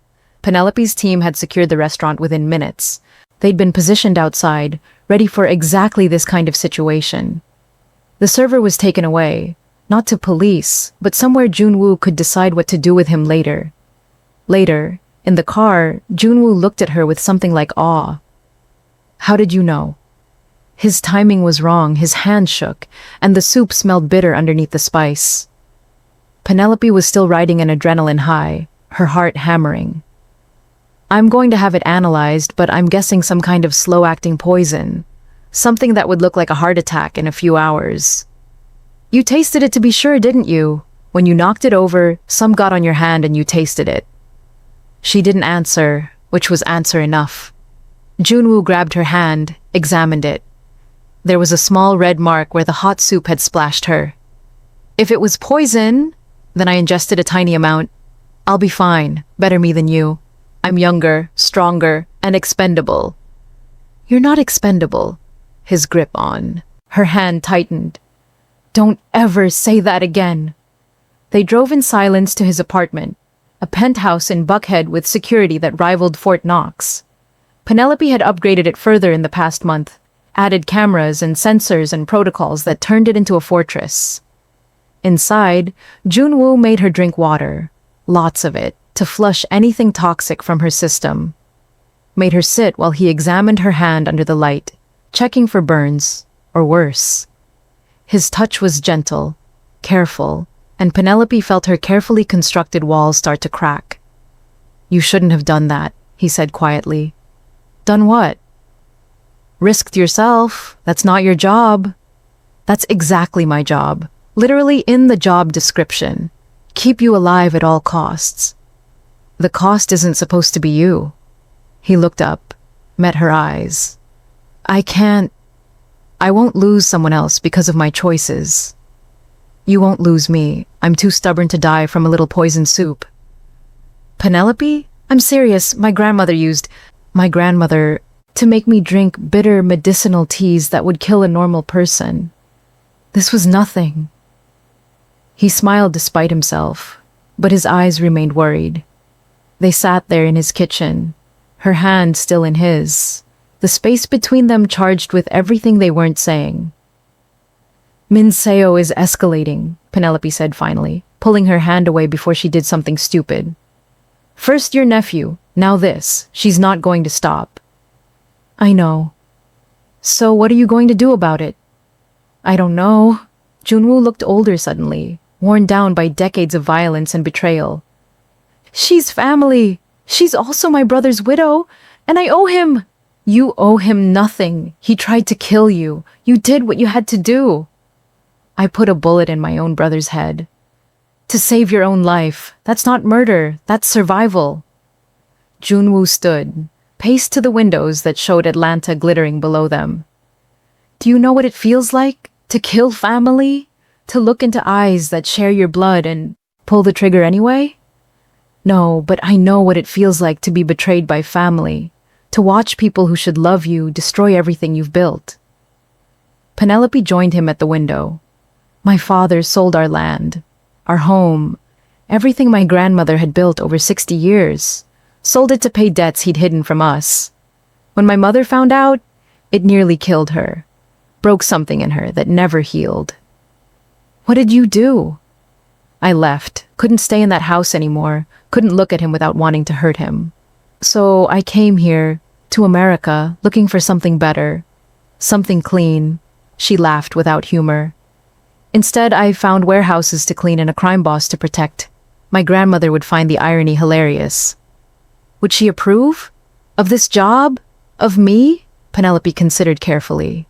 Penelope's team had secured the restaurant within minutes. They'd been positioned outside, ready for exactly this kind of situation. The server was taken away, not to police, but somewhere Joon-Woo could decide what to do with him later. Later, in the car, Joon-Woo looked at her with something like awe. "How did you know?" His timing was wrong, his hand shook, and the soup smelled bitter underneath the spice. Penelope was still riding an adrenaline high, her heart hammering. "I'm going to have it analyzed, but I'm guessing some kind of slow-acting poison. Something that would look like a heart attack in a few hours." "You tasted it to be sure, didn't you? When you knocked it over, some got on your hand and you tasted it." She didn't answer, which was answer enough. Joon-Woo grabbed her hand, examined it. There was a small red mark where the hot soup had splashed her. "If it was poison, then I ingested a tiny amount. I'll be fine, better me than you. I'm younger, stronger, and expendable." "You're not expendable." His grip on. Her hand tightened. "Don't ever say that again." They drove in silence to his apartment, a penthouse in Buckhead with security that rivaled Fort Knox. Penelope had upgraded it further in the past month, added cameras and sensors and protocols that turned it into a fortress. Inside, Joon-Woo made her drink water, lots of it, to flush anything toxic from her system. Made her sit while he examined her hand under the light, checking for burns, or worse. His touch was gentle, careful, and Penelope felt her carefully constructed walls start to crack. "You shouldn't have done that," he said quietly. "Done what?" "Risked yourself. That's not your job." "That's exactly my job. Literally in the job description. Keep you alive at all costs." "The cost isn't supposed to be you." He looked up, met her eyes. I won't lose someone else because of my choices." "You won't lose me. I'm too stubborn to die from a little poison soup." "Penelope? I'm serious. My grandmother to make me drink bitter medicinal teas that would kill a normal person. This was nothing." He smiled despite himself, but his eyes remained worried. They sat there in his kitchen, her hand still in his, the space between them charged with everything they weren't saying. "Minseo is escalating," Penelope said finally, pulling her hand away before she did something stupid. "First your nephew, now this. She's not going to stop." "I know." "So what are you going to do about it?" "I don't know." Joon-Woo looked older suddenly, worn down by decades of violence and betrayal. "She's family. She's also my brother's widow, and I owe him." "You owe him nothing. He tried to kill you. You did what you had to do." "I put a bullet in my own brother's head." "To save your own life. That's not murder. That's survival." Joon-Woo stood, paced to the windows that showed Atlanta glittering below them. "Do you know what it feels like? To kill family? To look into eyes that share your blood and pull the trigger anyway?" "No, but I know what it feels like to be betrayed by family. To watch people who should love you destroy everything you've built." Penelope joined him at the window. "My father sold our land, our home, everything my grandmother had built over 60 years. Sold it to pay debts he'd hidden from us. When my mother found out, it nearly killed her. Broke something in her that never healed." "What did you do?" "I left. Couldn't stay in that house anymore. Couldn't look at him without wanting to hurt him. So I came here, to America, looking for something better. Something clean." She laughed without humor. "Instead, I found warehouses to clean and a crime boss to protect. My grandmother would find the irony hilarious." "Would she approve? Of this job? Of me?" Penelope considered carefully.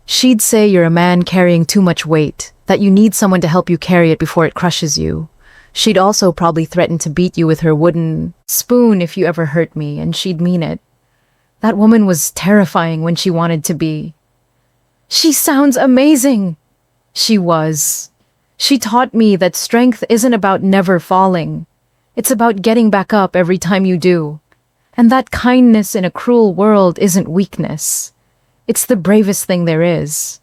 "She'd say you're a man carrying too much weight, that you need someone to help you carry it before it crushes you. She'd also probably threaten to beat you with her wooden spoon if you ever hurt me, and she'd mean it. That woman was terrifying when she wanted to be." "She sounds amazing." "She was. She taught me that strength isn't about never falling. It's about getting back up every time you do. And that kindness in a cruel world isn't weakness. It's the bravest thing there is."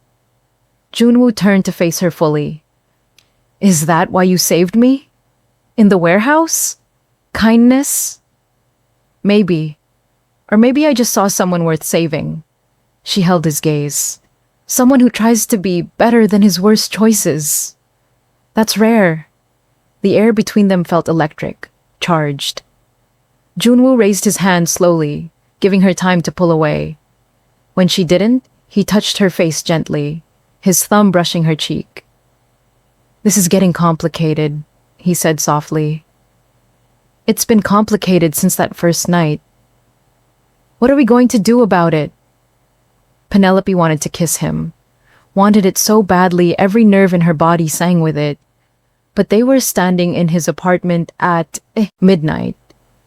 Joon-Woo turned to face her fully. "Is that why you saved me? In the warehouse? Kindness?" "Maybe. Or maybe I just saw someone worth saving." She held his gaze. "Someone who tries to be better than his worst choices. That's rare." The air between them felt electric, charged. Joon-Woo raised his hand slowly, giving her time to pull away. When she didn't, he touched her face gently, his thumb brushing her cheek. "This is getting complicated," he said softly. "It's been complicated since that first night. What are we going to do about it?" Penelope wanted to kiss him, wanted it so badly every nerve in her body sang with it. But they were standing in his apartment at midnight,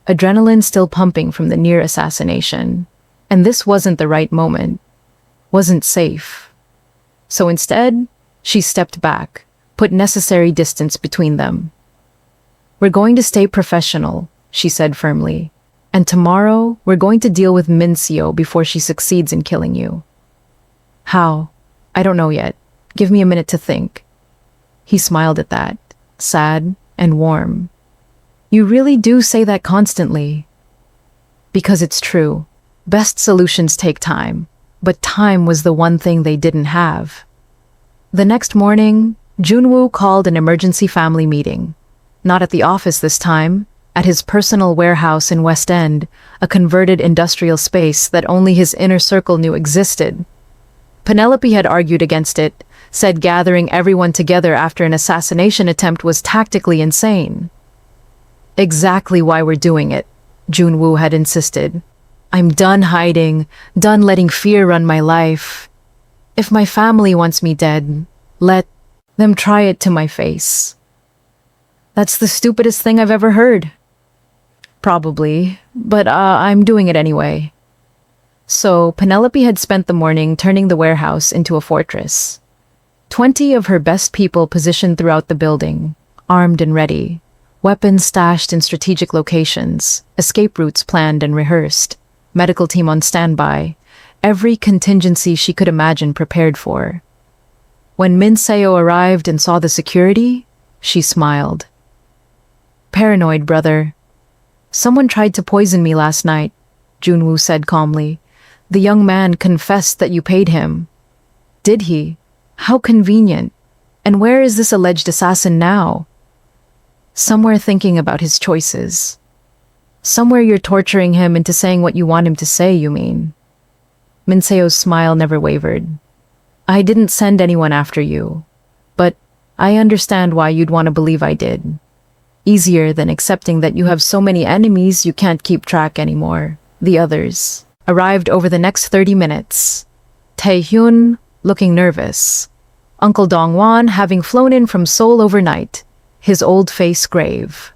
adrenaline still pumping from the near assassination. And this wasn't the right moment, wasn't safe. So instead, she stepped back, put necessary distance between them. "We're going to stay professional," she said firmly. "And tomorrow, we're going to deal with Minseo before she succeeds in killing you." "How? I don't know yet. Give me a minute to think." He smiled at that, sad and warm. "You really do say that constantly." "Because it's true. Best solutions take time, but time was the one thing they didn't have." The next morning, Joon-Woo called an emergency family meeting. Not at the office this time, at his personal warehouse in West End, a converted industrial space that only his inner circle knew existed. Penelope had argued against it, said gathering everyone together after an assassination attempt was tactically insane. Exactly why we're doing it, Joon-Woo had insisted. I'm done hiding, done letting fear run my life. If my family wants me dead, let them try it to my face. That's the stupidest thing I've ever heard. Probably, but I'm doing it anyway. So, Penelope had spent the morning turning the warehouse into a fortress. 20 of her best people positioned throughout the building, armed and ready, weapons stashed in strategic locations, escape routes planned and rehearsed, medical team on standby, every contingency she could imagine prepared for. When Min Seo arrived and saw the security, she smiled. Paranoid, brother. Someone tried to poison me last night, Joon-Woo said calmly. The young man confessed that you paid him. Did he? How convenient. And where is this alleged assassin now? Somewhere thinking about his choices. Somewhere you're torturing him into saying what you want him to say, you mean? Min Seo's smile never wavered. I didn't send anyone after you, but I understand why you'd want to believe I did. Easier than accepting that you have so many enemies you can't keep track anymore. The others arrived over the next 30 minutes. Tae-hyun, looking nervous. Uncle Dong-won having flown in from Seoul overnight, his old face grave.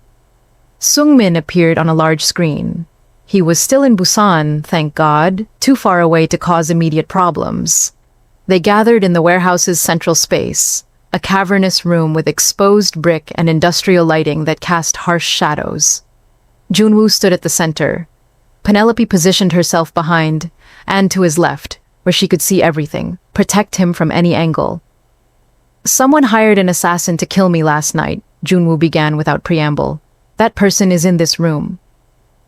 Sung-min appeared on a large screen. He was still in Busan, thank God, too far away to cause immediate problems. They gathered in the warehouse's central space, a cavernous room with exposed brick and industrial lighting that cast harsh shadows. Joon-Woo stood at the center. Penelope positioned herself behind, and to his left, where she could see everything, protect him from any angle. Someone hired an assassin to kill me last night, Joon-Woo began without preamble. That person is in this room.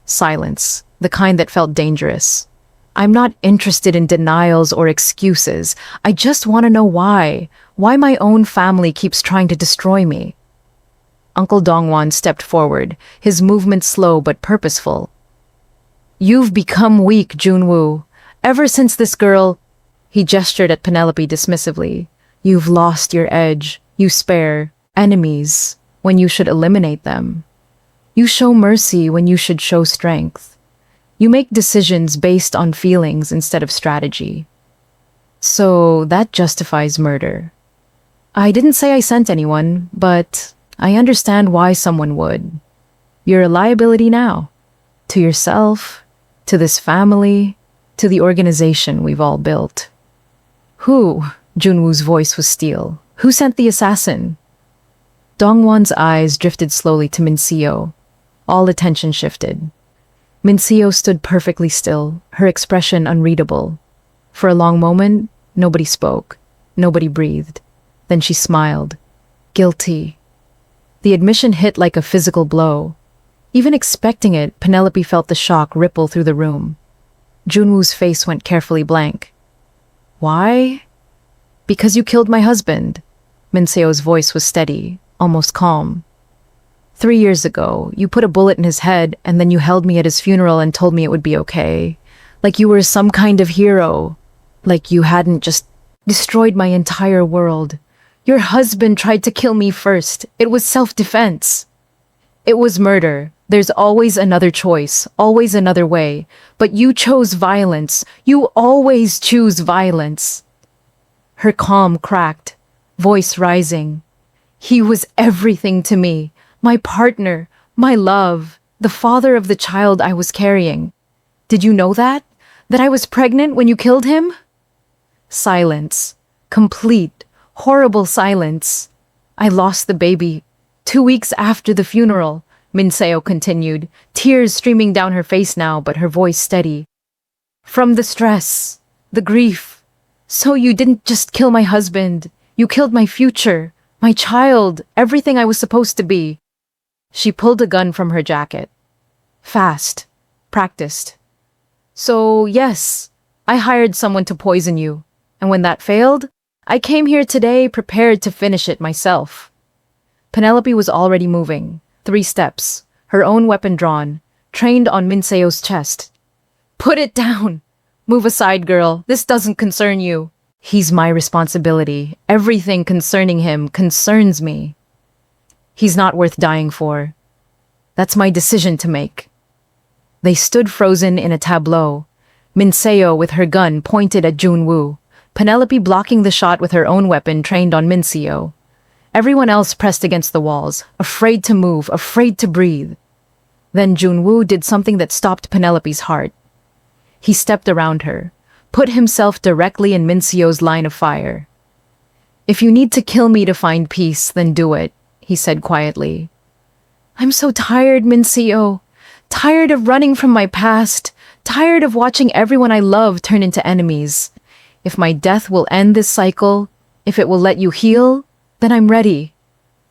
Silence, the kind that felt dangerous. I'm not interested in denials or excuses. I just want to know why. Why my own family keeps trying to destroy me. Uncle Dong-won stepped forward, his movement slow but purposeful. You've become weak, Joon-Woo. Ever since this girl... He gestured at Penelope dismissively. You've lost your edge. You spare enemies when you should eliminate them. You show mercy when you should show strength. You make decisions based on feelings instead of strategy. So that justifies murder. I didn't say I sent anyone, but I understand why someone would. You're a liability now. To yourself, to this family, to the organization we've all built. Who? Joon-Woo's voice was steel. Who sent the assassin? Dong-won's eyes drifted slowly to Min Seo. All attention shifted. Min Seo stood perfectly still, her expression unreadable. For a long moment, nobody spoke. Nobody breathed. Then she smiled. Guilty. The admission hit like a physical blow. Even expecting it, Penelope felt the shock ripple through the room. Joon-Woo's face went carefully blank. Why? Because you killed my husband. Min Seo's voice was steady, almost calm. 3 years ago, you put a bullet in his head and then you held me at his funeral and told me it would be okay. Like you were some kind of hero. Like you hadn't just destroyed my entire world. Your husband tried to kill me first. It was self-defense. It was murder. There's always another choice, always another way. But you chose violence. You always choose violence. Her calm cracked, voice rising. He was everything to me. My partner, my love, the father of the child I was carrying. Did you know that? That I was pregnant when you killed him? Silence. Complete, horrible silence. I lost the baby 2 weeks after the funeral, Min Seo continued, tears streaming down her face now, but her voice steady. From the stress, the grief. So you didn't just kill my husband. You killed my future, my child, everything I was supposed to be. She pulled a gun from her jacket. Fast. Practiced. So, yes, I hired someone to poison you. And when that failed, I came here today prepared to finish it myself. Penelope was already moving. 3 steps, her own weapon drawn, trained on Min Seo's chest. Put it down! Move aside, girl. This doesn't concern you. He's my responsibility. Everything concerning him concerns me. He's not worth dying for. That's my decision to make. They stood frozen in a tableau. Minseo with her gun pointed at Joon-Woo, Penelope blocking the shot with her own weapon trained on Minseo. Everyone else pressed against the walls, afraid to move, afraid to breathe. Then Joon-Woo did something that stopped Penelope's heart. He stepped around her, put himself directly in Minseo's line of fire. "If you need to kill me to find peace, then do it," he said quietly. "I'm so tired, Minseo. Tired of running from my past. Tired of watching everyone I love turn into enemies. If my death will end this cycle, if it will let you heal, then I'm ready."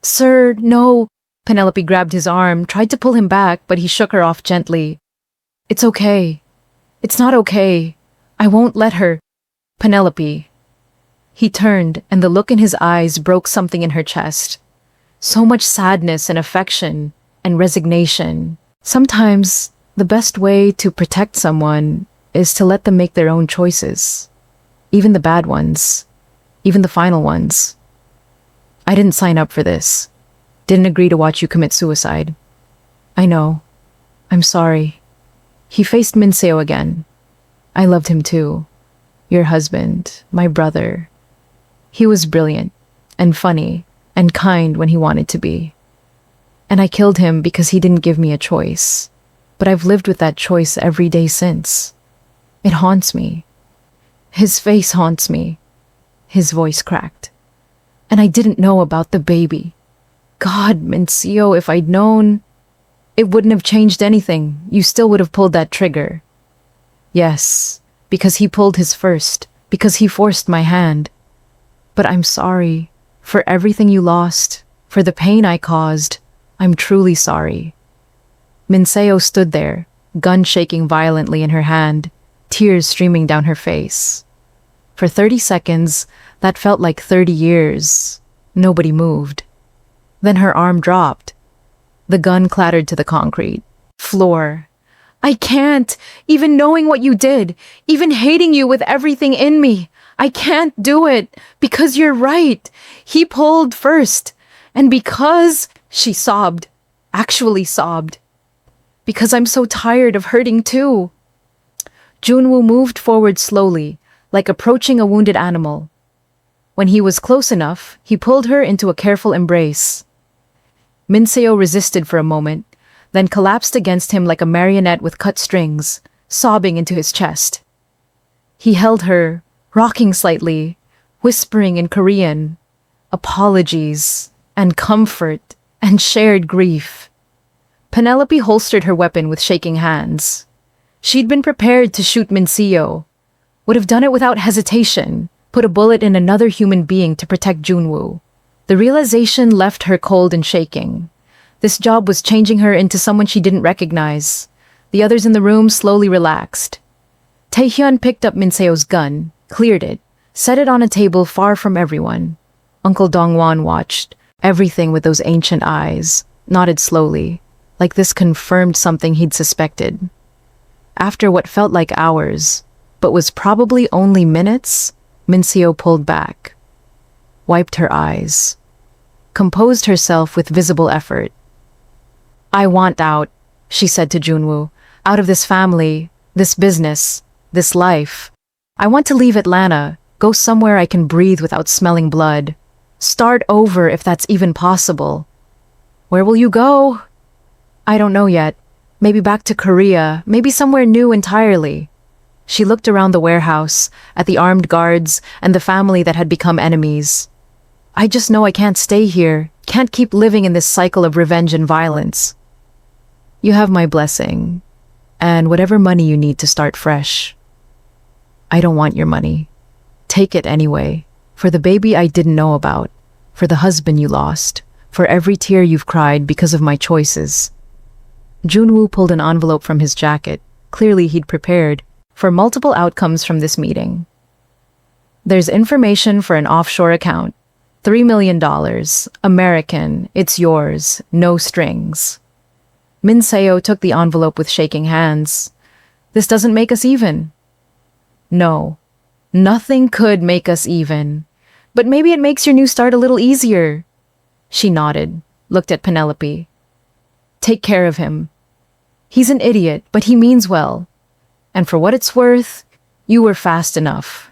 "Sir, no." Penelope grabbed his arm, tried to pull him back, but he shook her off gently. "It's okay. It's not okay. I won't let her." "Penelope." He turned, and the look in his eyes broke something in her chest. So much sadness and affection and resignation. Sometimes the best way to protect someone is to let them make their own choices. Even the bad ones. Even the final ones. "I didn't sign up for this. Didn't agree to watch you commit suicide. I know. I'm sorry." He faced Minseo again. "I loved him too. Your husband, my brother. He was brilliant and funny and kind when he wanted to be. And I killed him because he didn't give me a choice. But I've lived with that choice every day since. It haunts me. His face haunts me." His voice cracked. "And I didn't know about the baby. God, Minseo, if I'd known, it wouldn't have changed anything. You still would have pulled that trigger." "Yes, because he pulled his first, because he forced my hand. But I'm sorry for everything you lost, for the pain I caused. I'm truly sorry." Minseo stood there, gun shaking violently in her hand, tears streaming down her face. For 30 seconds, that felt like 30 years. Nobody moved. Then her arm dropped. The gun clattered to the concrete floor. "I can't, even knowing what you did, even hating you with everything in me. I can't do it, because you're right. He pulled first. And because," she sobbed, actually sobbed, "because I'm so tired of hurting too." Joon-Woo moved forward slowly, like approaching a wounded animal. When he was close enough, he pulled her into a careful embrace. Minseo resisted for a moment, then collapsed against him like a marionette with cut strings, sobbing into his chest. He held her, rocking slightly, whispering in Korean, apologies, and comfort, and shared grief. Penelope holstered her weapon with shaking hands. She'd been prepared to shoot Minseo, would have done it without hesitation, put a bullet in another human being to protect Joon-Woo. The realization left her cold and shaking. This job was changing her into someone she didn't recognize. The others in the room slowly relaxed. Taehyun picked up Minseo's gun, cleared it, set it on a table far from everyone. Uncle Dongwon watched, everything with those ancient eyes, nodded slowly, like this confirmed something he'd suspected. After what felt like hours, but was probably only minutes, Minseo pulled back, wiped her eyes, composed herself with visible effort. "I want out," she said to Joon-Woo, "out of this family, this business, this life. I want to leave Atlanta, go somewhere I can breathe without smelling blood. Start over if that's even possible." "Where will you go?" "I don't know yet. Maybe back to Korea, maybe somewhere new entirely." She looked around the warehouse, at the armed guards, and the family that had become enemies. "I just know I can't stay here, can't keep living in this cycle of revenge and violence." "You have my blessing, and whatever money you need to start fresh." "I don't want your money. Take it anyway, for the baby I didn't know about, for the husband you lost, for every tear you've cried because of my choices." Joon-Woo pulled an envelope from his jacket. Clearly he'd prepared for multiple outcomes from this meeting. "There's information for an offshore account. $3 million. American. It's yours. No strings." Minseo took the envelope with shaking hands. "This doesn't make us even." "No. Nothing could make us even. But maybe it makes your new start a little easier. She nodded, looked at Penelope. Take care of him. He's an idiot, but he means well. And for what it's worth, you were fast enough.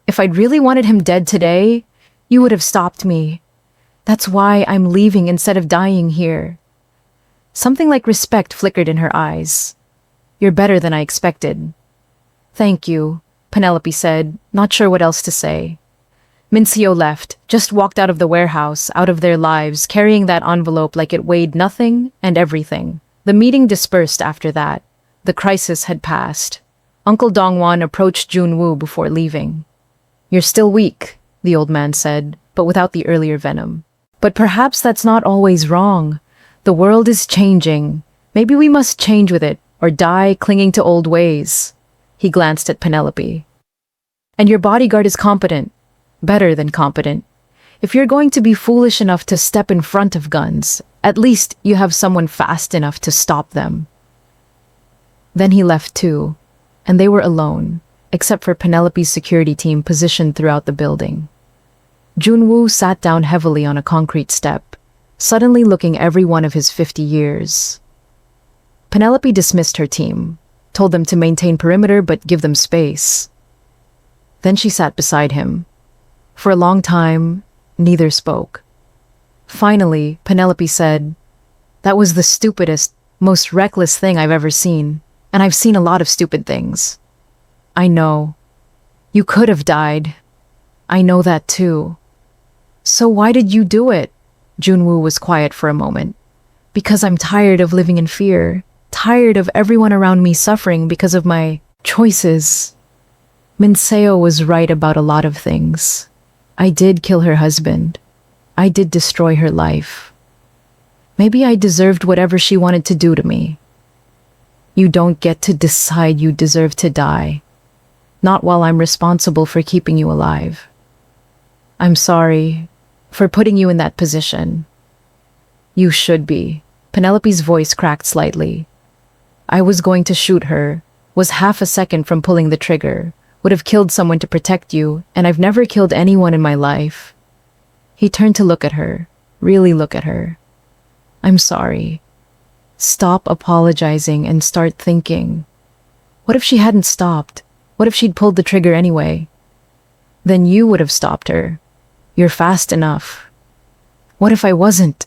If I'd really wanted him dead today, you would have stopped me. That's why I'm leaving instead of dying here. Something like respect flickered in her eyes. You're better than I expected. Thank you, Penelope said, not sure what else to say. Mincio left, just walked out of the warehouse, out of their lives, carrying that envelope like it weighed nothing and everything. The meeting dispersed after that. The crisis had passed. Uncle Dongwon approached Joon-Woo before leaving. You're still weak, the old man said, but without the earlier venom. But perhaps that's not always wrong. The world is changing. Maybe we must change with it, or die clinging to old ways. He glanced at Penelope. And your bodyguard is competent. Better than competent. If you're going to be foolish enough to step in front of guns, at least you have someone fast enough to stop them. Then he left too, and they were alone, except for Penelope's security team positioned throughout the building. Joon-Woo sat down heavily on a concrete step, suddenly looking every one of his 50 years. Penelope dismissed her team, told them to maintain perimeter but give them space. Then she sat beside him. For a long time, neither spoke. Finally, Penelope said, "That was the stupidest, most reckless thing I've ever seen, and I've seen a lot of stupid things. I know. You could have died. I know that too. So why did you do it?" Joon-Woo was quiet for a moment. "Because I'm tired of living in fear, tired of everyone around me suffering because of my choices." Minseo was right about a lot of things. I did kill her husband. I did destroy her life. Maybe I deserved whatever she wanted to do to me. You don't get to decide you deserve to die. Not while I'm responsible for keeping you alive. I'm sorry for putting you in that position. You should be. Penelope's voice cracked slightly. I was going to shoot her, was half a second from pulling the trigger, would have killed someone to protect you, and I've never killed anyone in my life. He turned to look at her, really look at her. I'm sorry. Stop apologizing and start thinking. What if she hadn't stopped? What if she'd pulled the trigger anyway? Then you would have stopped her. You're fast enough. What if I wasn't?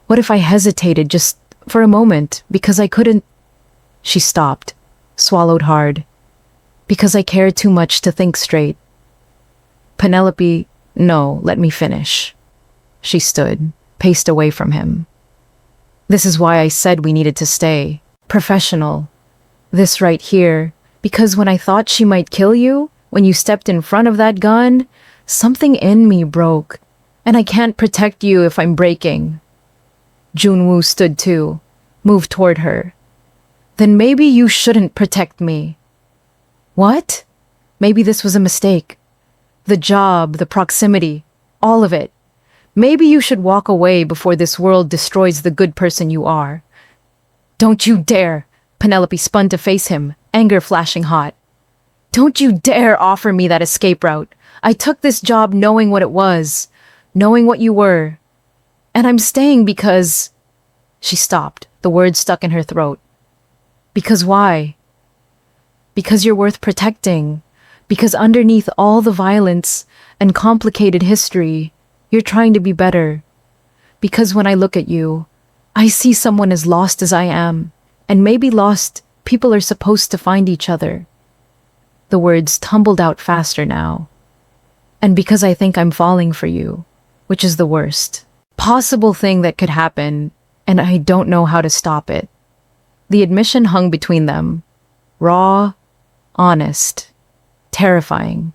What if I hesitated just for a moment because I couldn't? She stopped, swallowed hard. Because I cared too much to think straight. Penelope, no, let me finish. She stood, paced away from him. This is why I said we needed to stay. Professional. This right here. Because when I thought she might kill you, when you stepped in front of that gun, something in me broke. And I can't protect you if I'm breaking. Joon-Woo stood too, moved toward her. Then maybe you shouldn't protect me. What? Maybe this was a mistake. The job, the proximity, all of it. Maybe you should walk away before this world destroys the good person you are. Don't you dare! Penelope spun to face him, anger flashing hot. Don't you dare offer me that escape route. I took this job knowing what it was, knowing what you were. And I'm staying because... She stopped, the words stuck in her throat. Because why? Because you're worth protecting. Because underneath all the violence and complicated history, you're trying to be better. Because when I look at you, I see someone as lost as I am, and maybe lost people are supposed to find each other. The words tumbled out faster now. And because I think I'm falling for you, which is the worst possible thing that could happen, and I don't know how to stop it. The admission hung between them. Raw, honest, terrifying.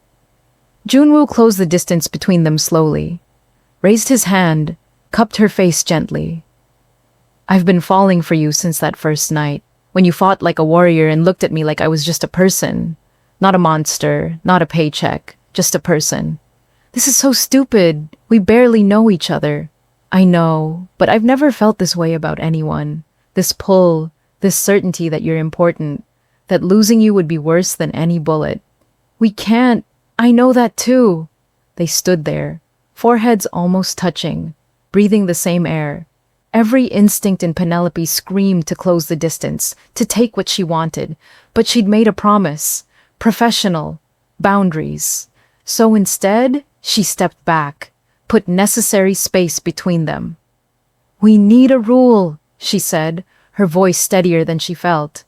Joon-Woo closed the distance between them slowly, raised his hand, cupped her face gently. I've been falling for you since that first night, when you fought like a warrior and looked at me like I was just a person. Not a monster, not a paycheck, just a person. This is so stupid. We barely know each other. I know, but I've never felt this way about anyone. This pull, this certainty that you're important, that losing you would be worse than any bullet. We can't I know that too. They stood there, foreheads almost touching, breathing the same air. Every instinct in Penelope screamed to close the distance, to take what she wanted, but she'd made a promise. Professional. Boundaries. So instead, she stepped back, put necessary space between them. We need a rule, she said, her voice steadier than she felt.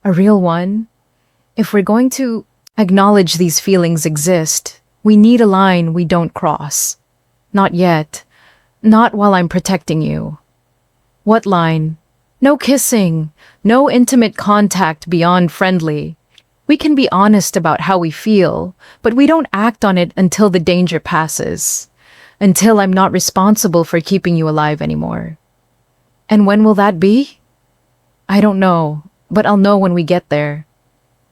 A real one? If we're going to acknowledge these feelings exist, we need a line we don't cross. Not yet. Not while I'm protecting you. What line? No kissing. No intimate contact beyond friendly. We can be honest about how we feel, but we don't act on it until the danger passes. Until I'm not responsible for keeping you alive anymore. And when will that be? I don't know, but I'll know when we get there.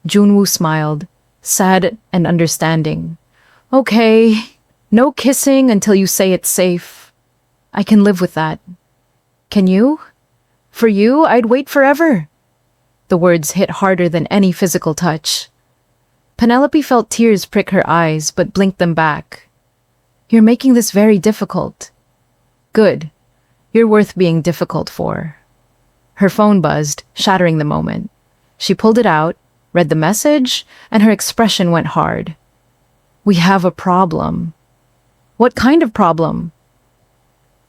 Joon-Woo smiled, sad and understanding. Okay, no kissing until you say it's safe. I can live with that. Can you? For you, I'd wait forever. The words hit harder than any physical touch. Penelope felt tears prick her eyes, but blinked them back. You're making this very difficult. Good. You're worth being difficult for. Her phone buzzed, shattering the moment. She pulled it out, read the message, and her expression went hard. We have a problem. What kind of problem?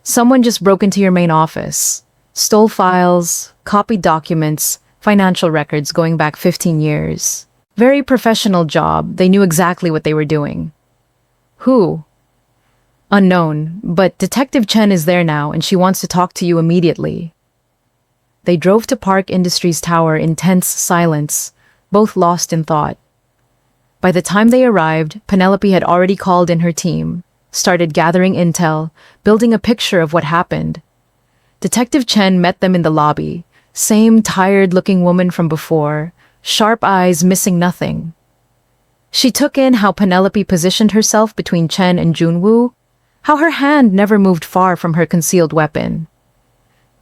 Someone just broke into your main office, stole files, copied documents, financial records going back 15 years. Very professional job. They knew exactly what they were doing. Who? Unknown, but Detective Chen is there now and she wants to talk to you immediately. They drove to Park Industries Tower in tense silence, both lost in thought. By the time they arrived, Penelope had already called in her team, started gathering intel, building a picture of what happened. Detective Chen met them in the lobby, same tired-looking woman from before, sharp eyes missing nothing. She took in how Penelope positioned herself between Chen and Joon-Woo, how her hand never moved far from her concealed weapon.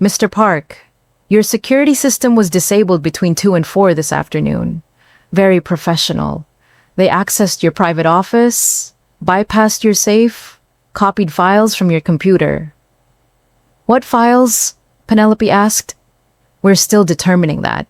Mr. Park, your security system was disabled between 2 and 4 this afternoon. Very professional. They accessed your private office, bypassed your safe, copied files from your computer. What files? Penelope asked. We're still determining that.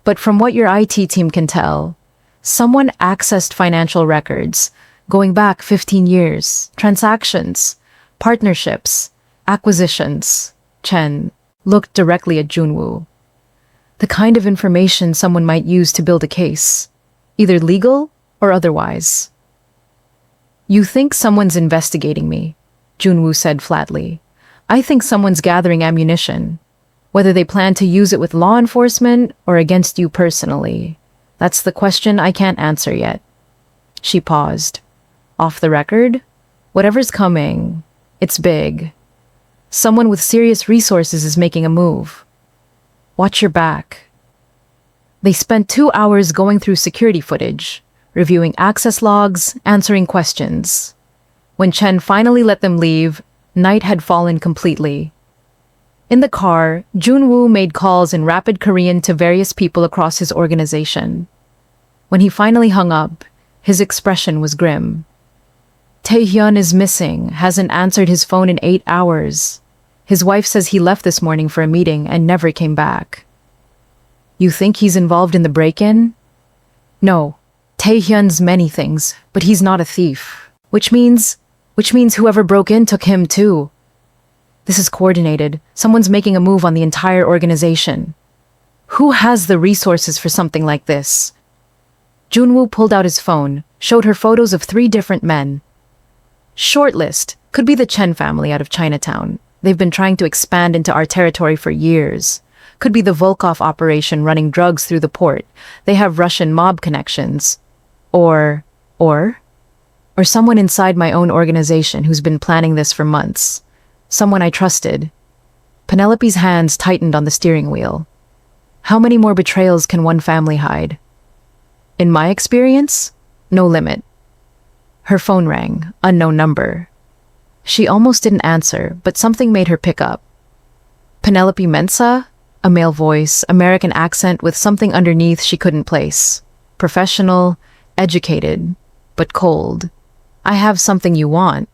But from what your IT team can tell, someone accessed financial records going back 15 years, transactions, partnerships, acquisitions. Chen looked directly at Joon-Woo. The kind of information someone might use to build a case, either legal or otherwise. You think someone's investigating me, Joon-Woo said flatly. I think someone's gathering ammunition. Whether they plan to use it with law enforcement or against you personally, that's the question I can't answer yet. She paused. Off the record? Whatever's coming, it's big. Someone with serious resources is making a move. Watch your back. They spent 2 hours going through security footage, reviewing access logs, answering questions. When Chen finally let them leave, night had fallen completely. In the car, Joon-Woo made calls in rapid Korean to various people across his organization. When he finally hung up, his expression was grim. Tae-hyun is missing, hasn't answered his phone in 8 hours. His wife says he left this morning for a meeting and never came back. You think he's involved in the break-in? No. Tae-hyun's many things, but he's not a thief. Which means whoever broke in took him too. This is coordinated. Someone's making a move on the entire organization. Who has the resources for something like this? Joon-Woo pulled out his phone, showed her photos of 3 different men. Shortlist. Could be the Chen family out of Chinatown. They've been trying to expand into our territory for years. Could be the Volkov operation running drugs through the port. They have Russian mob connections. Or someone inside my own organization who's been planning this for months. Someone I trusted. Penelope's hands tightened on the steering wheel. How many more betrayals can one family hide? In my experience, no limit. Her phone rang, unknown number. She almost didn't answer, but something made her pick up. Penelope Mensah? A male voice, American accent with something underneath she couldn't place. Professional, educated. but cold. I have something you want.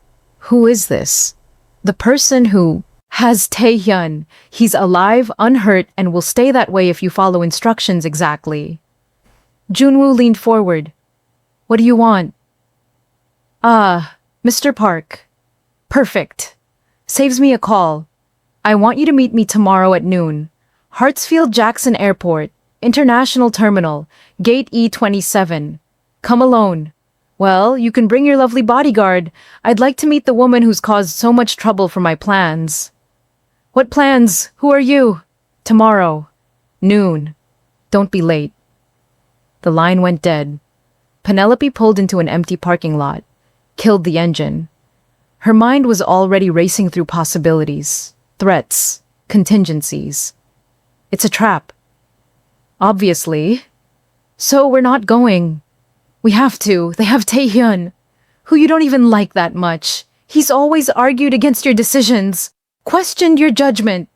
Who is this? The person who has Taehyun. He's alive, unhurt, and will stay that way if you follow instructions exactly. Joon-Woo leaned forward. What do you want? Ah, Mr. Park. Perfect. Saves me a call. I want you to meet me tomorrow at noon. Hartsfield-Jackson Airport, International Terminal, Gate E27. Come alone. Well, you can bring your lovely bodyguard. I'd like to meet the woman who's caused so much trouble for my plans. What plans? Who are you? Tomorrow. Noon. Don't be late. The line went dead. Penelope pulled into an empty parking lot, killed the engine. Her mind was already racing through possibilities, threats, contingencies. It's a trap. Obviously. So we're not going. We have to. They have Taehyun, who you don't even like that much. He's always argued against your decisions, questioned your judgment.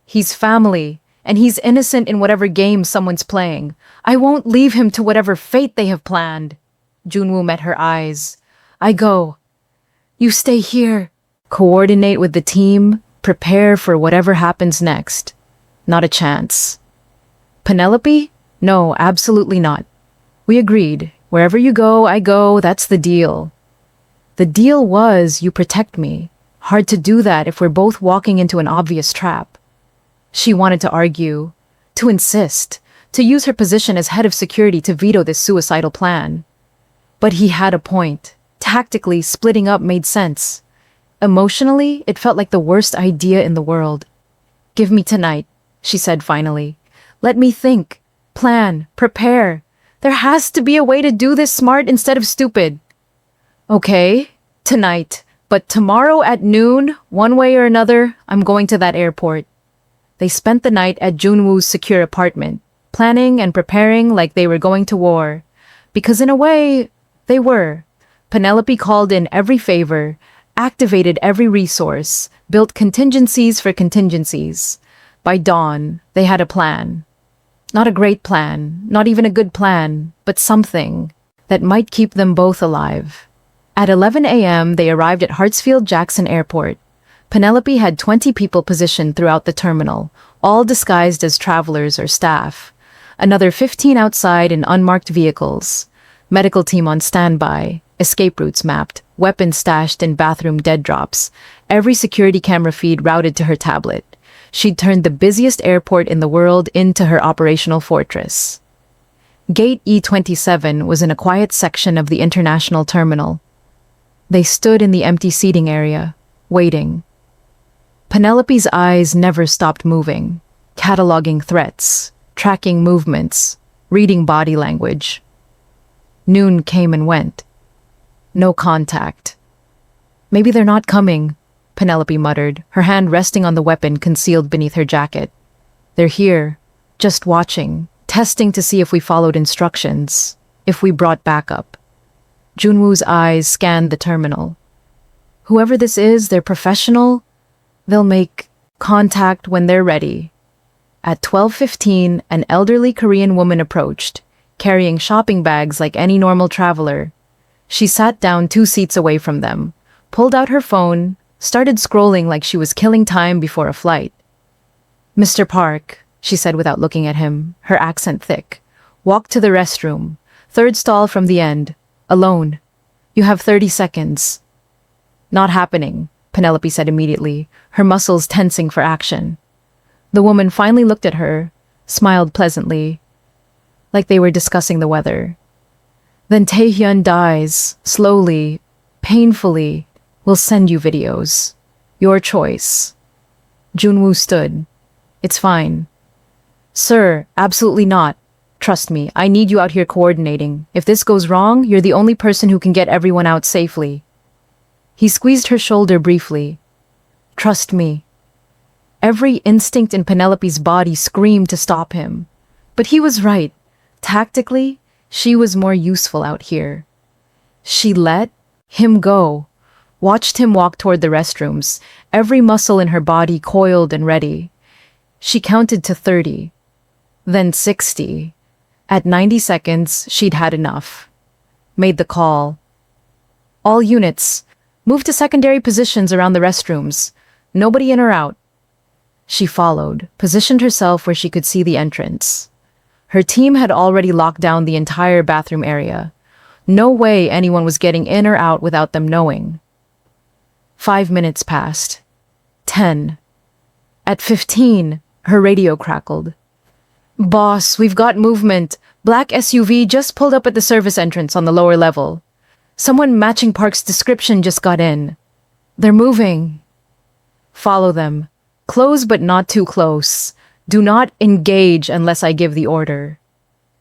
He's family, and he's innocent in whatever game someone's playing. I won't leave him to whatever fate they have planned. Joon-Woo met her eyes. I go. You stay here. Coordinate with the team. Prepare for whatever happens next. Not a chance. Penelope? No, absolutely not. We agreed. Wherever you go, I go. That's the deal. The deal was you protect me. Hard to do that if we're both walking into an obvious trap. She wanted to argue, to insist, to use her position as head of security to veto this suicidal plan. But he had a point. Tactically, splitting up made sense. Emotionally, it felt like the worst idea in the world. Give me tonight, she said finally. Let me think, plan, prepare. There has to be a way to do this smart instead of stupid. Okay, tonight. But tomorrow at noon, one way or another, I'm going to that airport. They spent the night at Joon-Woo's secure apartment, planning and preparing like they were going to war. Because in a way, they were. Penelope called in every favor, activated every resource, built contingencies for contingencies. By dawn, they had a plan. Not a great plan, not even a good plan, but something that might keep them both alive. At 11 a.m., they arrived at Hartsfield-Jackson Airport. Penelope had 20 people positioned throughout the terminal, all disguised as travelers or staff. Another 15 outside in unmarked vehicles. Medical team on standby, escape routes mapped, weapons stashed in bathroom dead drops. Every security camera feed routed to her tablet. She'd turned the busiest airport in the world into her operational fortress. Gate E27 was in a quiet section of the international terminal. They stood in the empty seating area, waiting. Penelope's eyes never stopped moving, cataloging threats, tracking movements, reading body language. Noon came and went. No contact. Maybe they're not coming, Penelope muttered, her hand resting on the weapon concealed beneath her jacket. They're here, just watching, testing to see if we followed instructions, if we brought backup. Joon-Woo's eyes scanned the terminal. Whoever this is, they're professional. They'll make contact when they're ready. At 12:15, an elderly Korean woman approached, carrying shopping bags like any normal traveler. She sat down 2 seats away from them, pulled out her phone, started scrolling like she was killing time before a flight. Mr. Park, she said without looking at him, her accent thick. Walk to the restroom. 3rd stall from the end. Alone. You have 30 seconds. Not happening, Penelope said immediately, her muscles tensing for action. The woman finally looked at her, smiled pleasantly, like they were discussing the weather. Then Taehyun dies, slowly, painfully. We'll send you videos. Your choice. Joon-Woo stood. It's fine. Sir, absolutely not. Trust me, I need you out here coordinating. If this goes wrong, you're the only person who can get everyone out safely. He squeezed her shoulder briefly. Trust me. Every instinct in Penelope's body screamed to stop him. But he was right. Tactically, she was more useful out here. She let him go, watched him walk toward the restrooms, every muscle in her body coiled and ready. She counted to 30, then 60. At 90 seconds, she'd had enough. Made the call. All units, move to secondary positions around the restrooms. Nobody in or out. She followed, positioned herself where she could see the entrance. Her team had already locked down the entire bathroom area. No way anyone was getting in or out without them knowing. 5 minutes passed. 10. At 15, her radio crackled. "Boss, we've got movement. Black SUV just pulled up at the service entrance on the lower level. Someone matching Park's description just got in. They're moving." "Follow them. Close but not too close. Do not engage unless I give the order."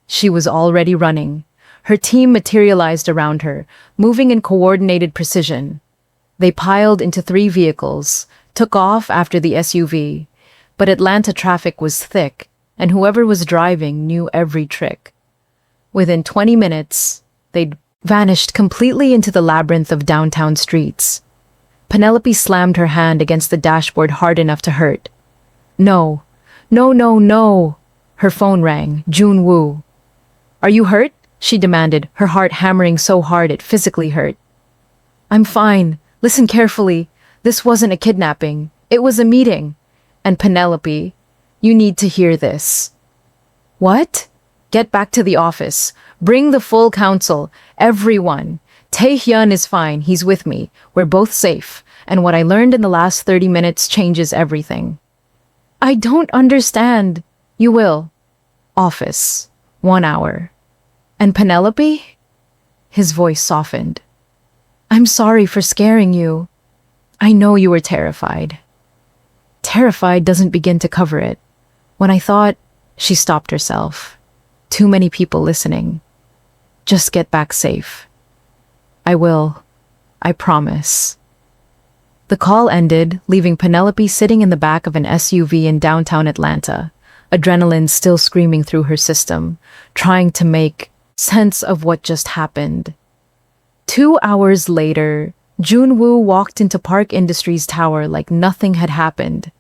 She was already running. Her team materialized around her, moving in coordinated precision. They piled into 3 vehicles, took off after the SUV. But Atlanta traffic was thick, and whoever was driving knew every trick. Within 20 minutes, they'd vanished completely into the labyrinth of downtown streets. Penelope slammed her hand against the dashboard hard enough to hurt. "No. No, no, no." Her phone rang. Joon-Woo. "Are you hurt?" she demanded, her heart hammering so hard it physically hurt. "I'm fine. Listen carefully. This wasn't a kidnapping. It was a meeting. And Penelope, you need to hear this." "What?" "Get back to the office. Bring the full council. Everyone. Tae-hyun is fine. He's with me. We're both safe. And what I learned in the last 30 minutes changes everything." "I don't understand." "You will." "Office. 1 hour." "And Penelope?" His voice softened. "I'm sorry for scaring you. I know you were terrified." Terrified doesn't begin to cover it. When I thought, she stopped herself. Too many people listening. "Just get back safe." "I will. I promise." The call ended, leaving Penelope sitting in the back of an SUV in downtown Atlanta, adrenaline still screaming through her system, trying to make sense of what just happened. 2 hours later, Joon-Woo walked into Park Industries Tower like nothing had happened.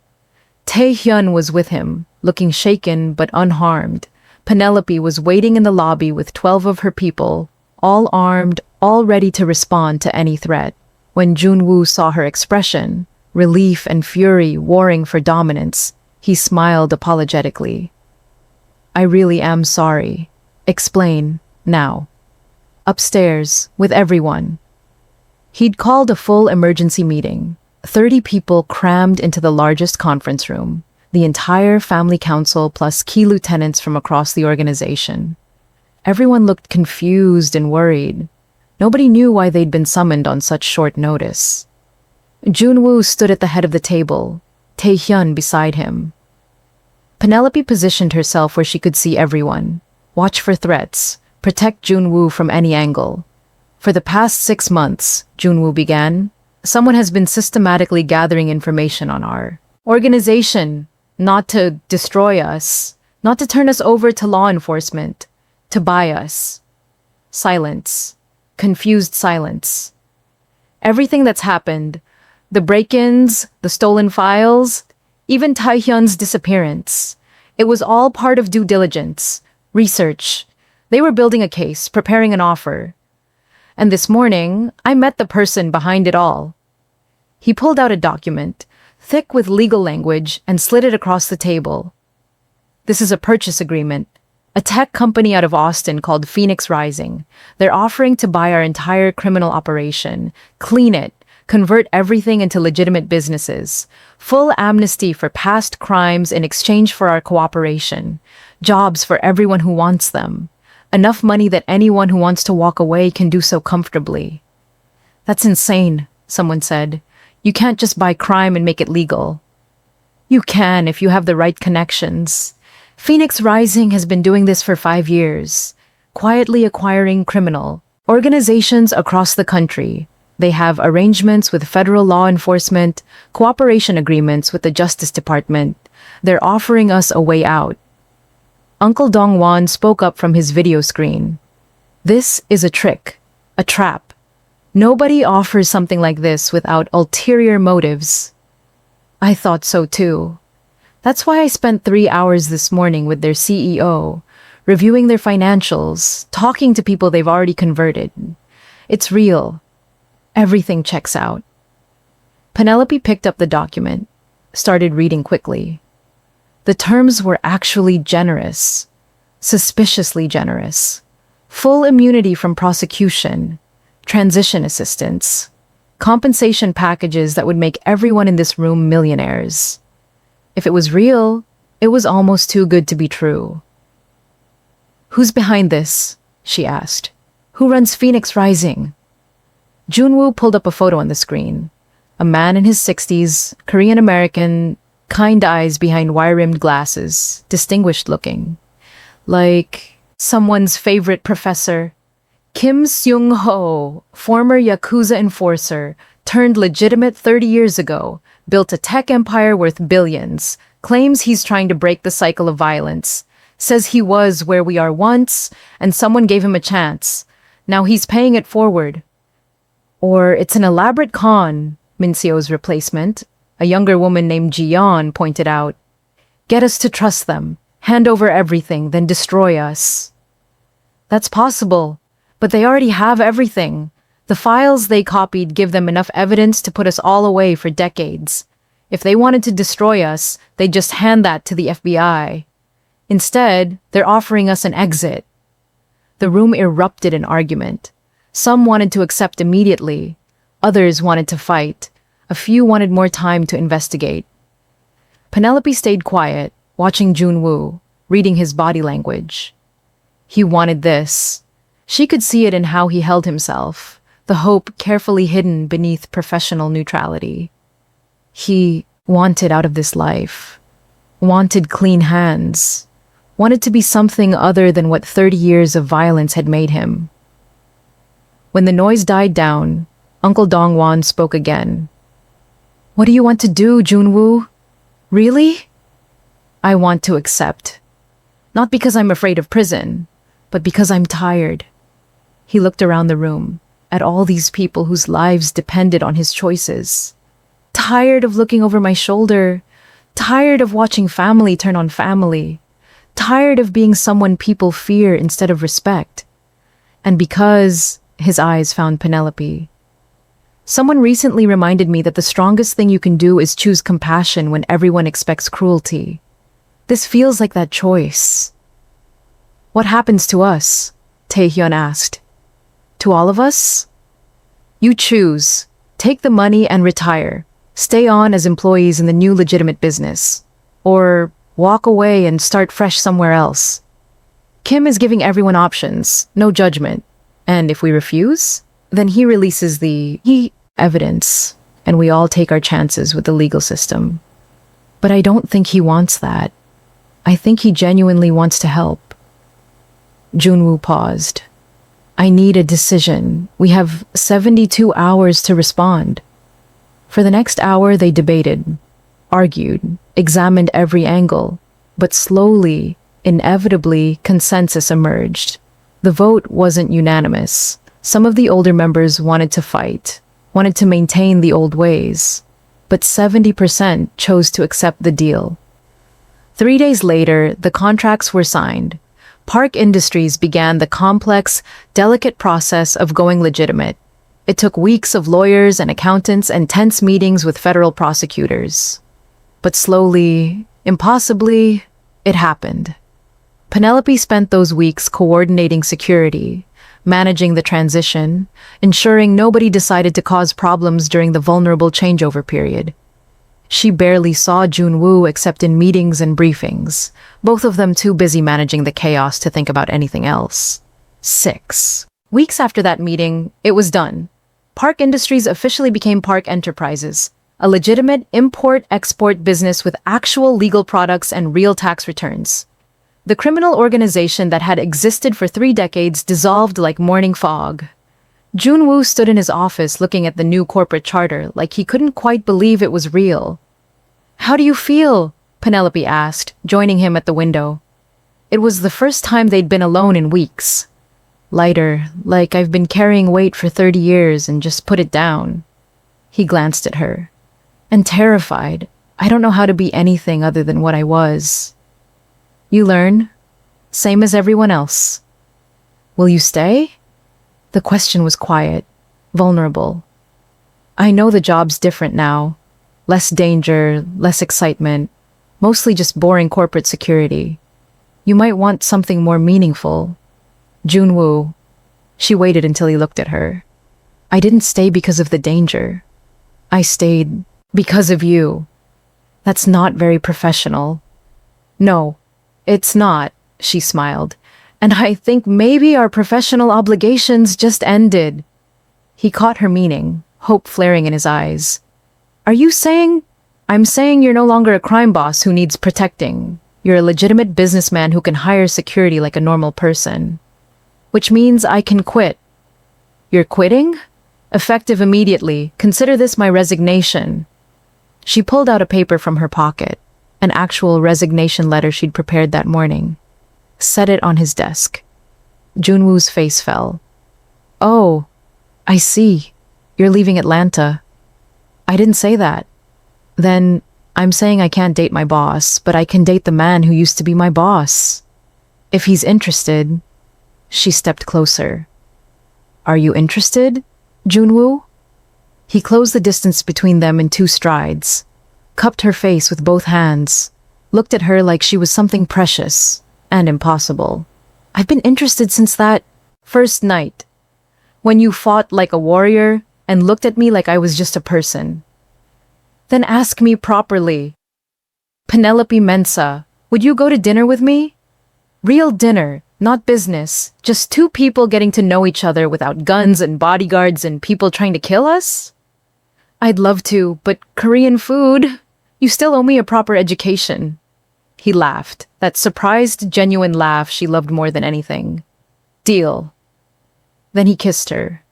Tae-hyun was with him, looking shaken but unharmed. Penelope was waiting in the lobby with 12 of her people, all armed, all ready to respond to any threat. When Joon-Woo saw her expression, relief and fury warring for dominance, he smiled apologetically. "I really am sorry. Explain, now." "Upstairs, with everyone." He'd called a full emergency meeting. 30 people crammed into the largest conference room, the entire family council plus key lieutenants from across the organization. Everyone looked confused and worried. Nobody knew why they'd been summoned on such short notice. Joon-Woo stood at the head of the table, Tae-hyun beside him. Penelope positioned herself where she could see everyone. Watch for threats. Protect Joon-Woo from any angle. "For the past 6 months," Joon-Woo began, "someone has been systematically gathering information on our organization, not to destroy us, not to turn us over to law enforcement, to buy us." Silence. Confused silence. Everything that's happened, the break-ins, the stolen files, even Tae-hyun's disappearance, it was all part of due diligence, research. They were building a case, preparing an offer. And this morning, I met the person behind it all. He pulled out a document, thick with legal language, and slid it across the table. "This is a purchase agreement. A tech company out of Austin called Phoenix Rising. They're offering to buy our entire criminal operation, clean it, convert everything into legitimate businesses. Full amnesty for past crimes in exchange for our cooperation. Jobs for everyone who wants them. Enough money that anyone who wants to walk away can do so comfortably." "That's insane," someone said. "You can't just buy crime and make it legal." "You can if you have the right connections. Phoenix Rising has been doing this for 5 years, quietly acquiring criminal organizations across the country. They have arrangements with federal law enforcement, cooperation agreements with the Justice Department. They're offering us a way out." Uncle Dong-won spoke up from his video screen. "This is a trick, a trap. Nobody offers something like this without ulterior motives." I thought so too. That's why I spent 3 hours this morning with their CEO, reviewing their financials, talking to people they've already converted. It's real. Everything checks out. Penelope picked up the document, started reading quickly. The terms were actually generous, suspiciously generous. Full immunity from prosecution, transition assistance, compensation packages that would make everyone in this room millionaires. If it was real, it was almost too good to be true. "Who's behind this?" she asked. "Who runs Phoenix Rising?" Joon-Woo pulled up a photo on the screen. A man in his 60s, Korean-American, kind eyes behind wire-rimmed glasses, distinguished looking. Like someone's favorite professor. Kim Seung-ho, former Yakuza enforcer, turned legitimate 30 years ago, built a tech empire worth billions, claims he's trying to break the cycle of violence, says he was where we are once, and someone gave him a chance. Now he's paying it forward. Or it's an elaborate con, Minseo's replacement, a younger woman named Ji-yeon, pointed out. Get us to trust them, hand over everything, then destroy us. That's possible, but they already have everything. The files they copied give them enough evidence to put us all away for decades. If they wanted to destroy us, they'd just hand that to the FBI. Instead, they're offering us an exit. The room erupted in argument. Some wanted to accept immediately. Others wanted to fight. A few wanted more time to investigate. Penelope stayed quiet, watching Joon-Woo, reading his body language. He wanted this. She could see it in how he held himself, the hope carefully hidden beneath professional neutrality. He wanted out of this life, wanted clean hands, wanted to be something other than what 30 years of violence had made him. When the noise died down, Uncle Dong-won spoke again. What do you want to do, Joon-Woo? Really? I want to accept. Not because I'm afraid of prison, but because I'm tired. He looked around the room, at all these people whose lives depended on his choices. Tired of looking over my shoulder, tired of watching family turn on family, tired of being someone people fear instead of respect. And because his eyes found Penelope. Someone recently reminded me that the strongest thing you can do is choose compassion when everyone expects cruelty. This feels like that choice. What happens to us? Taehyun asked. To all of us? You choose. Take the money and retire. Stay on as employees in the new legitimate business. Or walk away and start fresh somewhere else. Kim is giving everyone options, no judgment. And if we refuse, then he releases the evidence, and we all take our chances with the legal system. But I don't think he wants that. I think he genuinely wants to help. Joon-Woo paused. I need a decision. We have 72 hours to respond. For the next hour, they debated, argued, examined every angle, but slowly, inevitably, consensus emerged. The vote wasn't unanimous. Some of the older members wanted to fight, wanted to maintain the old ways, but 70% chose to accept the deal. 3 days later, the contracts were signed. Park Industries began the complex, delicate process of going legitimate. It took weeks of lawyers and accountants and tense meetings with federal prosecutors. But slowly, impossibly, it happened. Penelope spent those weeks coordinating security, managing the transition, ensuring nobody decided to cause problems during the vulnerable changeover period. She barely saw Joon-Woo except in meetings and briefings, both of them too busy managing the chaos to think about anything else. 6 weeks after that meeting, it was done. Park Industries officially became Park Enterprises, a legitimate import-export business with actual legal products and real tax returns. The criminal organization that had existed for 3 decades dissolved like morning fog. Joon-Woo stood in his office looking at the new corporate charter like he couldn't quite believe it was real. How do you feel? Penelope asked, joining him at the window. It was the first time they'd been alone in weeks. Lighter, like I've been carrying weight for 30 years and just put it down. He glanced at her. And terrified. I don't know how to be anything other than what I was. You learn, same as everyone else. Will you stay? The question was quiet, vulnerable. I know the job's different now. Less danger, less excitement, mostly just boring corporate security. You might want something more meaningful. Joon-Woo. She waited until he looked at her. I didn't stay because of the danger. I stayed because of you. That's not very professional. No, it's not, she smiled. And I think maybe our professional obligations just ended. He caught her meaning, hope flaring in his eyes. Are you saying? I'm saying you're no longer a crime boss who needs protecting. You're a legitimate businessman who can hire security like a normal person. Which means I can quit. You're quitting? Effective immediately. Consider this my resignation. She pulled out a paper from her pocket, an actual resignation letter she'd prepared that morning. Set it on his desk. Joon-Woo's face fell. Oh, I see. You're leaving Atlanta. I didn't say that. Then, I'm saying I can't date my boss, but I can date the man who used to be my boss. If he's interested. She stepped closer. Are you interested, Joon-Woo? He closed the distance between them in 2 strides, cupped her face with both hands, looked at her like she was something precious and impossible. I've been interested since that first night, when you fought like a warrior and looked at me like I was just a person. Then ask me properly. Penelope Mensah, would you go to dinner with me? Real dinner, not business, just 2 people getting to know each other without guns and bodyguards and people trying to kill us? I'd love to, but Korean food, you still owe me a proper education. He laughed, that surprised, genuine laugh she loved more than anything. Deal. Then he kissed her.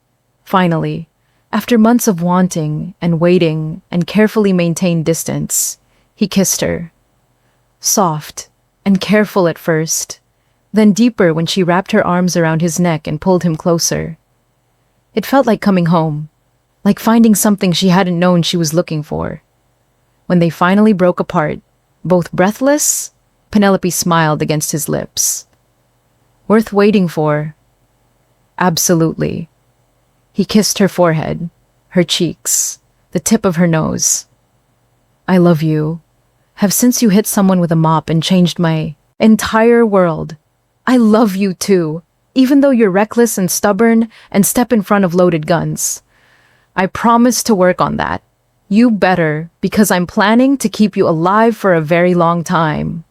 Finally, after months of wanting and waiting and carefully maintained distance, he kissed her. Soft and careful at first, then deeper when she wrapped her arms around his neck and pulled him closer. It felt like coming home, like finding something she hadn't known she was looking for. When they finally broke apart, both breathless, Penelope smiled against his lips. Worth waiting for? Absolutely. He kissed her forehead, her cheeks, the tip of her nose. I love you. Have since you hit someone with a mop and changed my entire world. I love you too, even though you're reckless and stubborn and step in front of loaded guns. I promise to work on that. You better, because I'm planning to keep you alive for a very long time.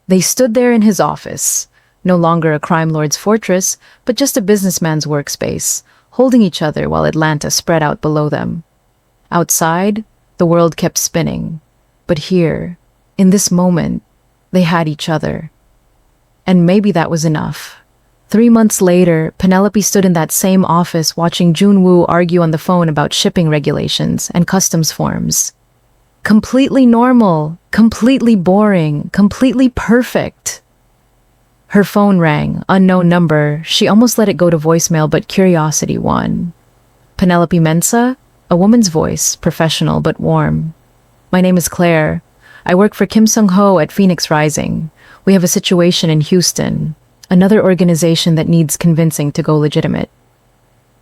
They stood there in his office, no longer a crime lord's fortress, but just a businessman's workspace, holding each other while Atlanta spread out below them. Outside, the world kept spinning, but here, in this moment, they had each other. And maybe that was enough. 3 months later, Penelope stood in that same office watching Joon-Woo argue on the phone about shipping regulations and customs forms. Completely normal, completely boring, completely perfect. Her phone rang, unknown number. She almost let it go to voicemail, but curiosity won. Penelope Mensah? A woman's voice, professional but warm. My name is Claire. I work for Kim Sung-ho at Phoenix Rising. We have a situation in Houston, another organization that needs convincing to go legitimate.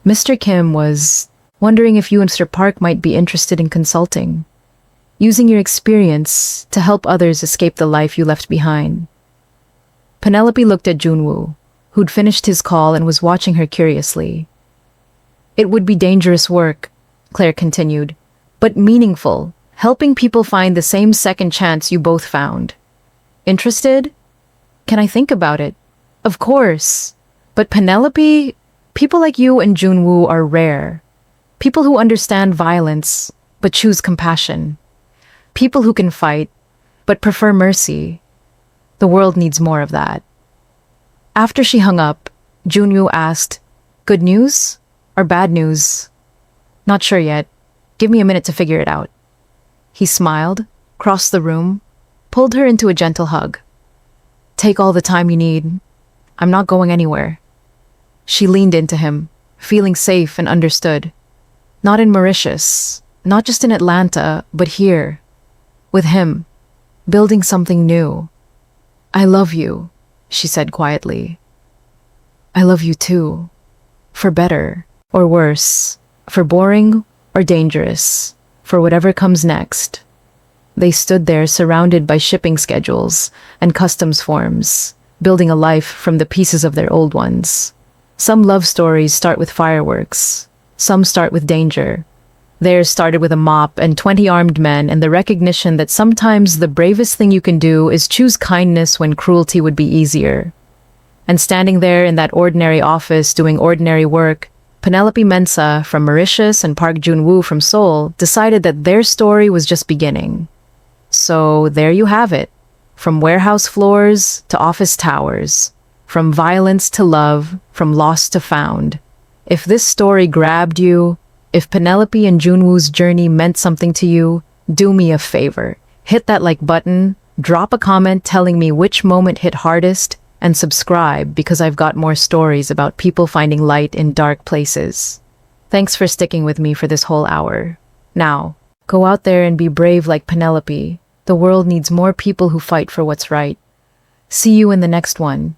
Mr. Kim was wondering if you and Mr. Park might be interested in consulting, using your experience to help others escape the life you left behind. Penelope looked at Joon-Woo, who'd finished his call and was watching her curiously. It would be dangerous work, Claire continued, but meaningful, helping people find the same second chance you both found. Interested? Can I think about it? Of course. But Penelope, people like you and Joon-Woo are rare. People who understand violence, but choose compassion. People who can fight, but prefer mercy. The world needs more of that. After she hung up, Joon-Woo asked, good news or bad news? Not sure yet. Give me a minute to figure it out. He smiled, crossed the room, pulled her into a gentle hug. Take all the time you need. I'm not going anywhere. She leaned into him, feeling safe and understood. Not in Mauritius, not just in Atlanta, but here, with him, building something new. I love you, she said quietly. I love you too. For better or worse, for boring or dangerous, for whatever comes next. They stood there surrounded by shipping schedules and customs forms, building a life from the pieces of their old ones. Some love stories start with fireworks. Some start with danger. Theirs started with a mop and 20 armed men and the recognition that sometimes the bravest thing you can do is choose kindness when cruelty would be easier. And standing there in that ordinary office doing ordinary work, Penelope Mensah from Mauritius and Park Joon-Woo from Seoul decided that their story was just beginning. So there you have it. From warehouse floors to office towers. From violence to love, from lost to found. If this story grabbed you, if Penelope and Joon-Woo's journey meant something to you, do me a favor. Hit that like button, drop a comment telling me which moment hit hardest, and subscribe because I've got more stories about people finding light in dark places. Thanks for sticking with me for this whole hour. Now, go out there and be brave like Penelope. The world needs more people who fight for what's right. See you in the next one.